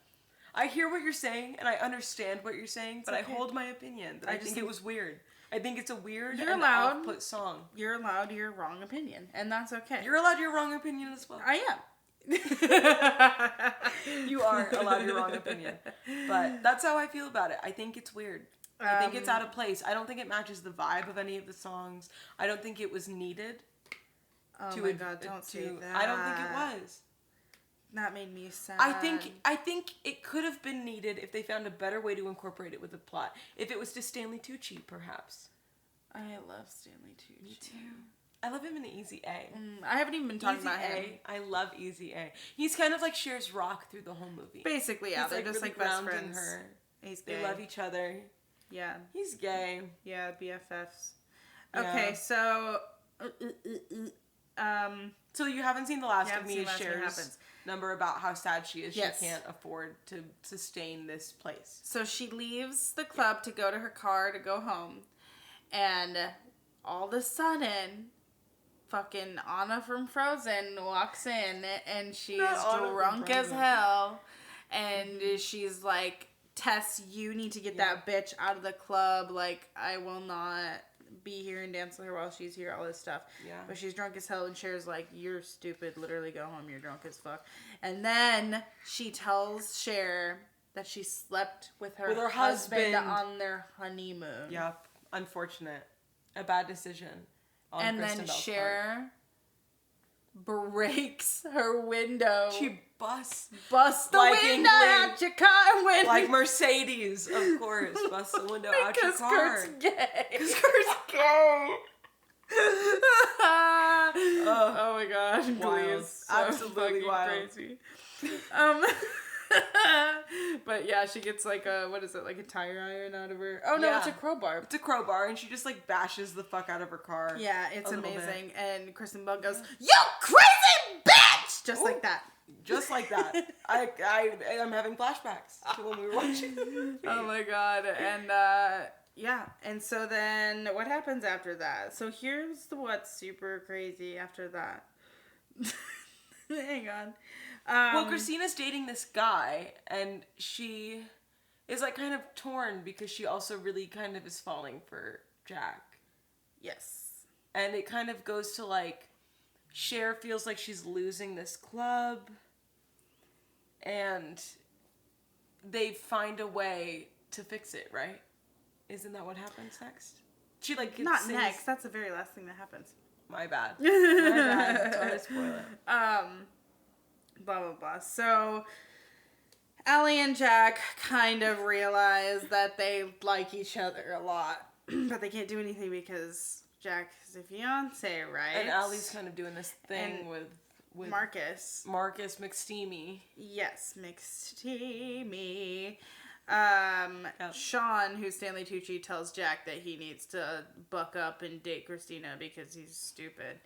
I hear what you're saying, and I understand what you're saying, but okay. I hold my opinion that I think it was weird. I think it's a weird and off-put song. You're allowed your wrong opinion, and that's okay. You're allowed your wrong opinion as well. I am. You are allowed your wrong opinion. But that's how I feel about it. I think it's weird. I think it's out of place. I don't think it matches the vibe of any of the songs. I don't think it was needed. Oh my god, don't say that. I don't think it was. That made me sad. I think it could have been needed if they found a better way to incorporate it with the plot. If it was to Stanley Tucci, perhaps. I love Stanley Tucci. Me too. I love him in Easy A. I haven't even been talking about him. I love Easy A. He's kind of like Cher's rock through the whole movie. Basically, yeah. They're just really like best friends. Her. He's gay. They love each other. Yeah. He's gay. Yeah, BFFs. Okay, so... So you haven't seen The Last of Me is Cher's number about how sad she is. Yes. She can't afford to sustain this place. So she leaves the club to go to her car to go home. And all of a sudden, fucking Anna from Frozen walks in and she's drunk as hell. And she's like, Tess, you need to get that bitch out of the club. Like, I will not be here and dance with her while she's here, all this stuff. Yeah. But she's drunk as hell, and Cher's like, you're stupid, literally go home, you're drunk as fuck. And then she tells Cher that she slept with her husband on their honeymoon. Yep. Unfortunate. A bad decision. And then Cher breaks her window. She busts the window out your car. Like Mercedes, of course. Busts the window out your car. Kurt's gay. Because Kurt's gay. Oh my god. Wild. So absolutely wild. Crazy. But yeah, she gets like a, what is it, like a tire iron out of her. Oh no, it's a crowbar. It's a crowbar, and she just like bashes the fuck out of her car. Yeah, it's amazing. And Kristen Bell goes, "You crazy bitch!" Just like that. Just like that. I'm having flashbacks to when we were watching the movie. Oh my god. And yeah, and so then what happens after that? So here's what's super crazy after that. Hang on. Well, Christina's dating this guy, and she is like kind of torn because she also really kind of is falling for Jack. Yes. And it kind of goes to like, Cher feels like she's losing this club, and they find a way to fix it, right? Isn't that what happens next? She like Not sings... next. That's the very last thing that happens. My bad. My bad. Sorry to spoil it. Blah blah blah. So Allie and Jack kind of realize that they like each other a lot, but they can't do anything because Jack is a fiance, right? And Allie's kind of doing this thing with Marcus McSteamy. Yes, McSteamy. Sean, who's Stanley Tucci, tells Jack that he needs to buck up and date Christina because he's stupid.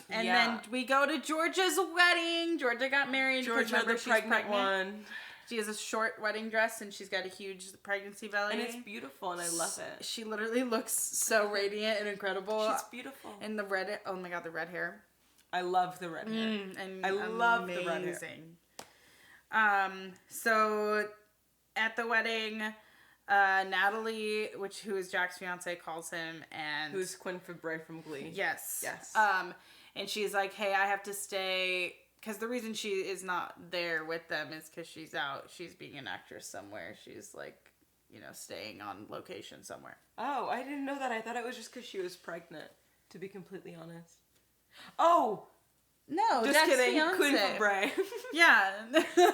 Then we go to Georgia's wedding. Georgia got married. Georgia, the pregnant one. She has a short wedding dress and she's got a huge pregnancy belly. And it's beautiful and I love it. She literally looks so radiant and incredible. She's beautiful. And the red, oh my god, the red hair. I love the red hair. And I love the red hair. So at the wedding, Natalie, who is Jack's fiance, calls him and... Who's Quinn Fabray from Glee. Yes. Yes. And she's like, hey, I have to stay... Because the reason she is not there with them is because she's out. She's being an actress somewhere. She's like, staying on location somewhere. Oh, I didn't know that. I thought it was just because she was pregnant, to be completely honest. Oh! No, just Jack's kidding. fiance. Quinn Fabray. Yeah.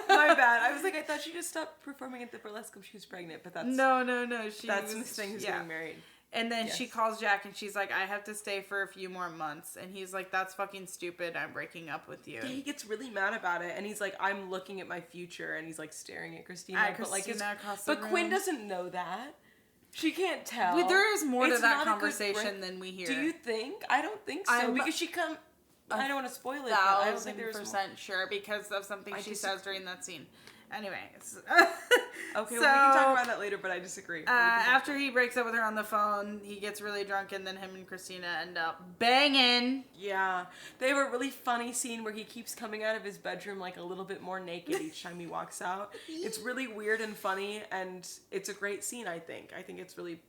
My bad. I was like, I thought she just stopped performing at the Burlesque when she was pregnant, but that's... No. That's Miss Thing who's getting married. And then she calls Jack and she's like, I have to stay for a few more months. And he's like, that's fucking stupid. I'm breaking up with you. Yeah, he gets really mad about it. And he's like, I'm looking at my future. And he's like staring at Christina. But Quinn doesn't know that. She can't tell. There is more to that conversation than we hear. Do you think? I don't think so. Because she I don't want to spoil it, but I don't think there's 1,000% sure because of something she says during that scene. Anyways. Okay, we can talk about that later, but I disagree. After he breaks up with her on the phone, he gets really drunk, and then him and Christina end up banging. Yeah. They have a really funny scene where he keeps coming out of his bedroom like a little bit more naked each time he walks out. It's really weird and funny, and it's a great scene, I think. I think it's really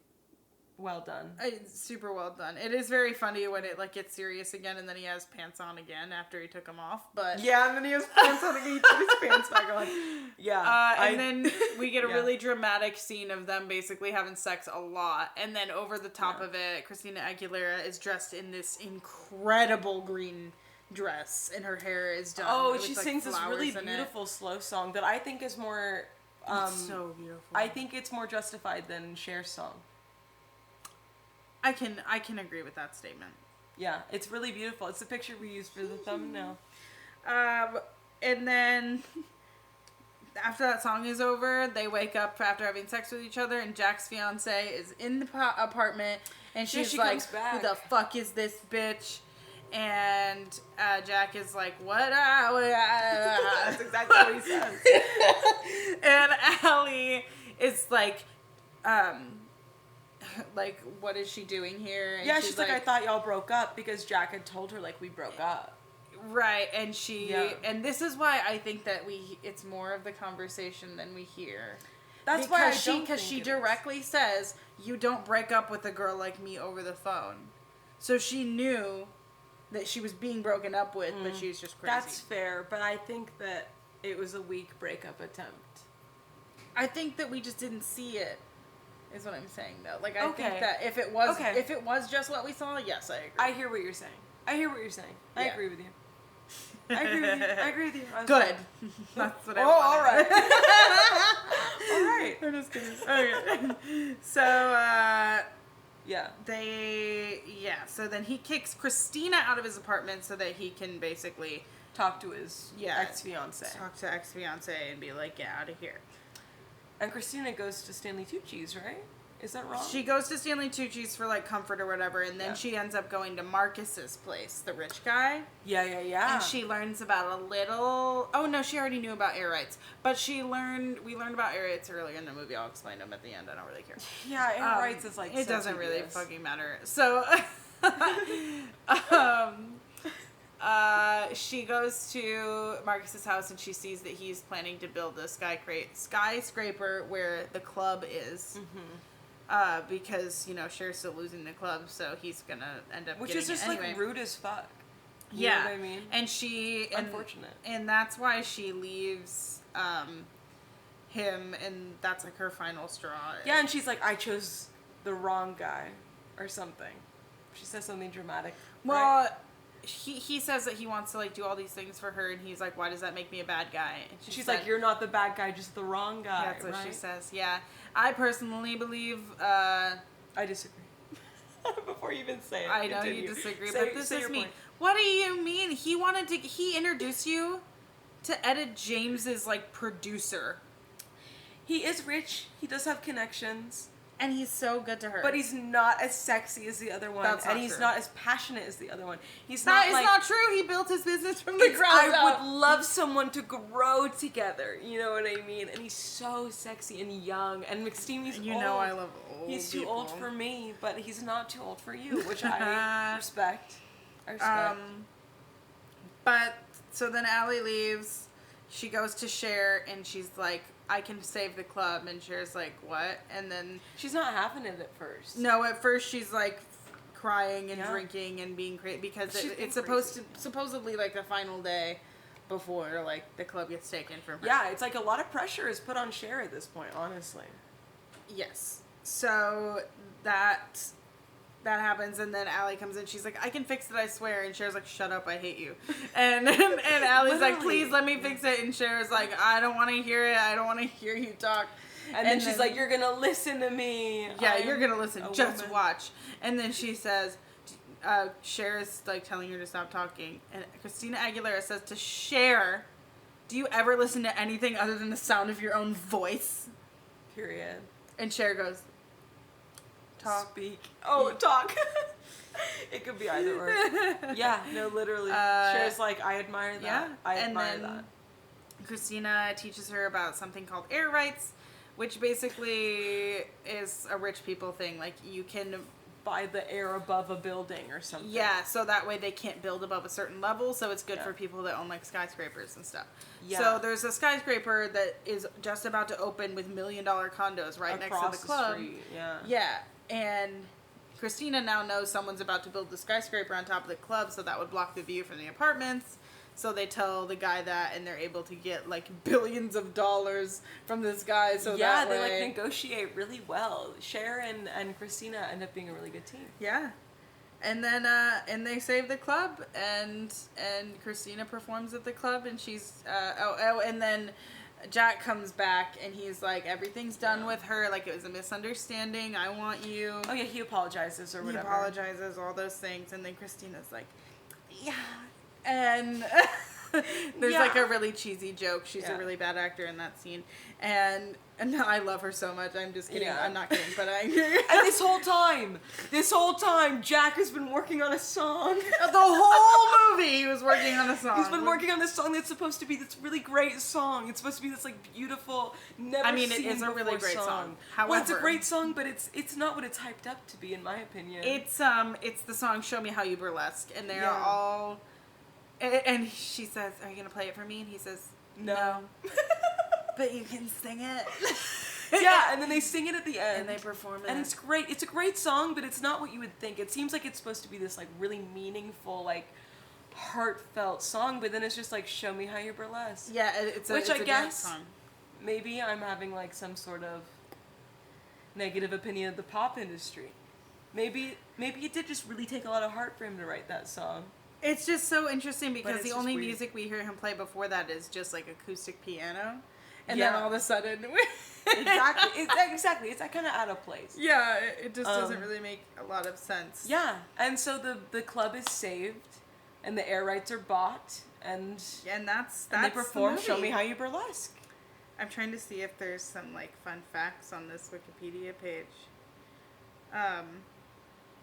well done. It's super well done. It is very funny when it gets serious again, and then he has pants on again after he took them off. But yeah, and then he has pants on again. He took his pants back on. Yeah. And then we get a really dramatic scene of them basically having sex a lot, and then over the top of it, Christina Aguilera is dressed in this incredible green dress, and her hair is done. Oh, she sings this really beautiful slow song that I think is more. It's so beautiful. I think it's more justified than Cher's song. I can agree with that statement. Yeah, it's really beautiful. It's the picture we used for the thumbnail. And then after that song is over, they wake up after having sex with each other, and Jack's fiance is in the apartment, and she's like, "Who the fuck is this bitch?" And Jack is like, "What?" That's exactly what he says. And Allie is like, what is she doing here? And yeah, she's like, I thought y'all broke up because Jack had told her we broke up. Right, and and this is why I think that it's more of the conversation than we hear. That's because she directly says, you don't break up with a girl like me over the phone. So she knew that she was being broken up with, but she was just crazy. That's fair, but I think that it was a weak breakup attempt. I think that we just didn't see it. Is what I'm saying though. I think that if it was just what we saw, yes, I agree. I hear what you're saying. I agree with you. I agree with you. Good. That's what I wanted. All right. All right. I'm just kidding. Okay. So, so then he kicks Christina out of his apartment so that he can basically talk to his ex-fiance. Talk to ex-fiance and be like, get out of here. And Christina goes to Stanley Tucci's, right? Is that wrong? She goes to Stanley Tucci's for comfort or whatever, and then she ends up going to Marcus's place, the rich guy. Yeah. And she learns about a little. Oh no, she already knew about air rights, but we learned about air rights earlier in the movie. I'll explain them at the end. I don't really care. Yeah, air rights is it doesn't really fucking matter. So, she goes to Marcus's house and she sees that he's planning to build a skyscraper where the club is. Mm-hmm. Because, Cher's still losing the club, so he's gonna end up Which getting is just, it anyway. Rude as fuck. You know what I mean? And Unfortunate. And that's why she leaves, him, and that's like her final straw. Yeah, and she's like, I chose the wrong guy, or something. She says something dramatic. Well, right? he says that he wants to like do all these things for her, and he's like, why does that make me a bad guy? And She's like, you're not the bad guy, just the wrong guy. That's what right? she says. Yeah, I personally believe. I disagree. Before you even say it, I know continue. you disagree, say, but this is me. Point. What do you mean? He introduced you to Etta James's like producer. He is rich. He does have connections. And he's so good to her. But he's not as sexy as the other one. That's not and he's true. not as passionate as the other one. He's That not is like... not true. He built his business from the ground up. I would love someone to grow together. You know what I mean? And he's so sexy and young. And McSteamy's You old. know I love old He's too people. old for me, but he's not too old for you, which I respect. I respect. But, so then Allie leaves. She goes to Cher, and she's like, I can save the club. And Cher's like, what? And then... She's not having it at first. No, at first she's like crying and Yeah. drinking and being crazy because She's it's being supposedly like the final day before like the club gets taken from her. Yeah, it's like a lot of pressure is put on Cher at this point, honestly. Yes. So that happens, and then Allie comes in. She's like, I can fix it, I swear. And Cher's like, shut up, I hate you. And Allie's like, please let me fix it. And Cher's like, I don't want to hear it. I don't want to hear you talk. And then she's like, you're going to listen to me. Yeah, you're going to listen. Just woman. watch. And then she says, Cher is like telling her to stop talking. And Christina Aguilera says to Cher, do you ever listen to anything other than the sound of your own voice? Period. And Cher goes, talk. Speak. Oh, talk. It could be either or. Yeah, no, literally. Cher's like, I admire that. Yeah. I and admire then that. Christina teaches her about something called air rights, which basically is a rich people thing. Like, you can... Buy the air above a building or something. Yeah, so that way they can't build above a certain level, so it's good Yeah. for people that own, like, skyscrapers and stuff. Yeah. So there's a skyscraper that is just about to open with $1 million condos right Across next to the club. street. Yeah. Yeah, and Christina now knows someone's about to build the skyscraper on top of the club, so that would block the view from the apartments. So they tell the guy that, and they're able to get like billions of dollars from this guy. So yeah, that they way, like negotiate really well. Cher and Christina end up being a really good team. yeah, and then and they save the club, and Christina performs at the club, and she's and then Jack comes back, and he's like, everything's done with her, like it was a misunderstanding. I want you. Oh yeah, he apologizes or whatever. He apologizes, all those things, and then Christina's like, yeah. And there's like a really cheesy joke. She's a really bad actor in that scene. And I love her so much. I'm just kidding. Yeah. I'm not kidding, but I... And this whole time, Jack has been working on a song. The whole movie he was working on a song. He's been working on this song that's supposed to be this really great song. It's supposed to be this like beautiful, never it seen is a really before great song. Well, it's a However- great song, but it's not what it's hyped up to be, in my opinion. It's the song Show Me How You Burlesque. And they're all... And she says, are you going to play it for me? And he says, no. But you can sing it. Yeah, and then they sing it at the end. And they perform it. And it's great. It's a great song, but it's not what you would think. It seems like it's supposed to be this like really meaningful, like heartfelt song, but then it's just like, show me how you burlesque. Yeah, it's a Which it's I a dance guess song. maybe I'm having like some sort of negative opinion of the pop industry. Maybe it did just really take a lot of heart for him to write that song. It's just so interesting because it's the just only weird. music we hear him play before that is just like acoustic piano. And then all of a sudden... Exactly. It's that kind of out of place. Yeah, it just doesn't really make a lot of sense. Yeah, and so the club is saved, and the air rights are bought, and that's they perform the Show Me movie. How You Burlesque. I'm trying to see if there's some like fun facts on this Wikipedia page.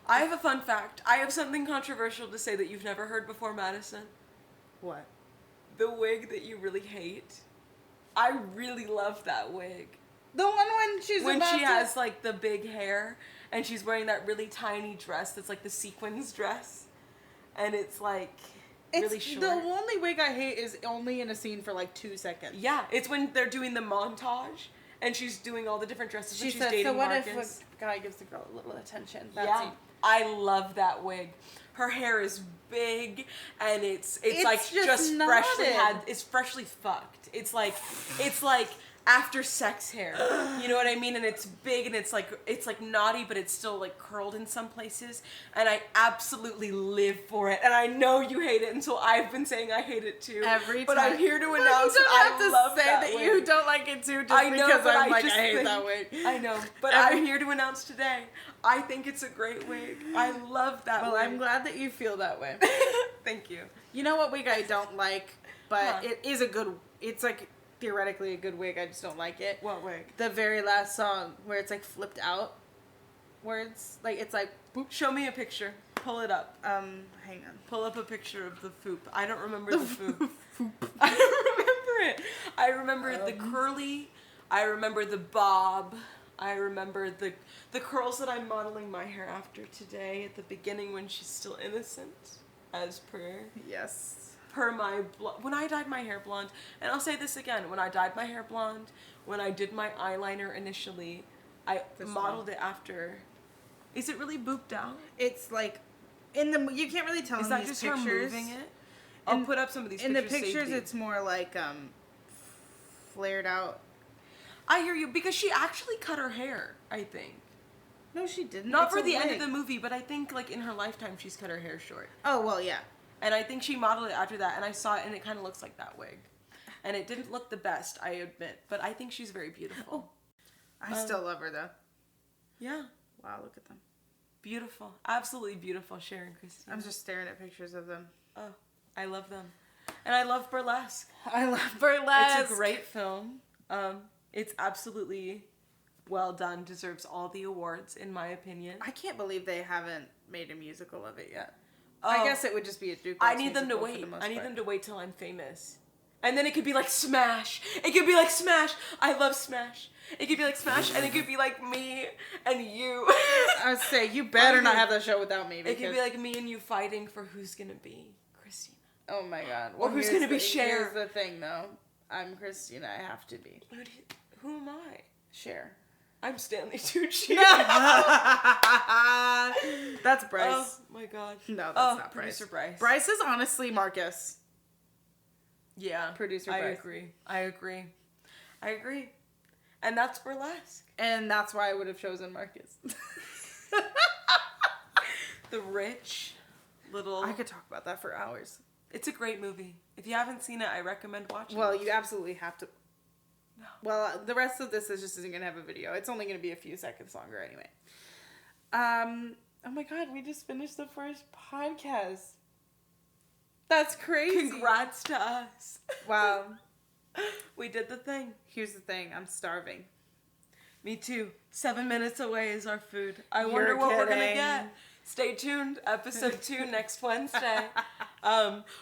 I have a fun fact. I have something controversial to say that you've never heard before, Madison. What? The wig that you really hate. I really love that wig. The one when she's When about she to... has like the big hair and she's wearing that really tiny dress that's like the sequins dress, and it's like really short. The only wig I hate is only in a scene for like 2 seconds. Yeah, it's when they're doing the montage and she's doing all the different dresses when she's said, dating so what Marcus. if a guy gives the girl a little attention? Yeah, I love that wig. Her hair is big and it's like just freshly knotted. it's freshly fucked. It's like after sex hair. You know what I mean? And it's big and it's like naughty, but it's still like curled in some places. And I absolutely live for it. And I know you hate it, and so I've been saying I hate it too. Every but time. I'm here to But announce you don't that have I to love say that that wig. you don't like it too, just I know, because but I'm I like, just I hate think- that wig. I know, but I'm here to announce today, I think it's a great wig. I love that Well, wig. I'm glad that you feel that way. Thank you. You know what wig I don't like, but Huh. it is a good, it's like theoretically a good wig, I just don't like it. What wig? The very last song where it's like flipped out, where it's like boop. Show me a picture. Pull it up. Hang on. Pull up a picture of the foop. I don't remember the foop. I don't remember it. I remember the curly. I remember the bob. I remember the curls that I'm modeling my hair after today at the beginning when she's still innocent, as per Yes. my when I dyed my hair blonde. And I'll say this again, when I dyed my hair blonde, when I did my eyeliner initially, I modeled it after. Is it really booped out? It's like you can't really tell Is in that these just pictures. her moving it? I'll put up some of these In pictures. the pictures, safely. it's more like flared out. I hear you, because she actually cut her hair, I think. No, she didn't. Not It's for a the end wig. of the movie, but I think like in her lifetime she's cut her hair short. Oh well, yeah. And I think she modeled it after that, and I saw it, and it kind of looks like that wig. And it didn't look the best, I admit, but I think she's very beautiful. I still love her though. Yeah. Wow, look at them. Beautiful. Absolutely beautiful, Sharon Christine. I'm just staring at pictures of them. Oh, I love them. And I love Burlesque. I love Burlesque. It's a great film. It's absolutely well done, deserves all the awards, in my opinion. I can't believe they haven't made a musical of it yet. Oh, I guess it would just be a Duke. I need them to wait. I need them to wait till I'm famous. And then it could be like Smash. It could be like Smash. I love Smash. It could be like Smash, and it could be like me and you. I would say, you better not have that show without me. It could be like me and you fighting for who's gonna be Christina. Oh my god. Or who's here's gonna be the- Cher. Here's the thing though. I'm Christina, I have to be. Who am I? Cher. I'm Stanley Tucci. That's Bryce. Oh my god. No, that's not Producer Bryce. Bryce. Bryce is honestly Marcus. Yeah. Producer I Bryce. agree. And that's Burlesque. And that's why I would have chosen Marcus. The rich little... I could talk about that for hours. It's a great movie. If you haven't seen it, I recommend watching Well, it. you absolutely have to. No. Well, the rest of this just isn't going to have a video. It's only going to be a few seconds longer anyway. Oh my god, we just finished the first podcast. That's crazy. Congrats to us. Wow. We did the thing. Here's the thing. I'm starving. Me too. 7 minutes away is our food. I You're wonder what we're gonna kidding. get. Stay tuned. Episode 2 next Wednesday.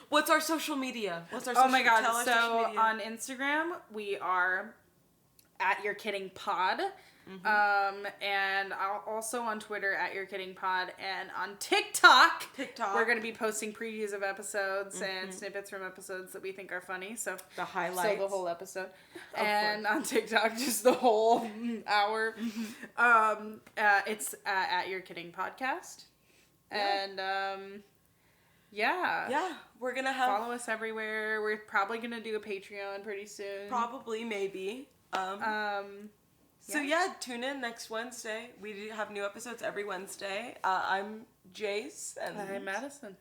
What's our social media? What's our social Oh my god. tell our social So media. on Instagram, we are at You're Kidding Pod. And also on Twitter at You're Kidding Pod, and on TikTok, we're going to be posting previews of episodes and snippets from episodes that we think are funny. So The highlights. So the whole episode, Of and on TikTok, just the whole hour. It's at You're Kidding Podcast, and Yeah, we're gonna have follow us everywhere. We're probably gonna do a Patreon pretty soon. probably maybe. So yeah, tune in next Wednesday. We do have new episodes every Wednesday. I'm Jayce, and I'm Maddison.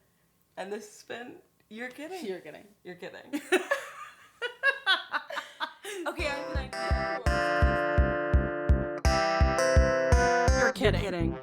And this has been You're Kidding. You're kidding. You're kidding. Okay, I have an idea. You're kidding. Kidding.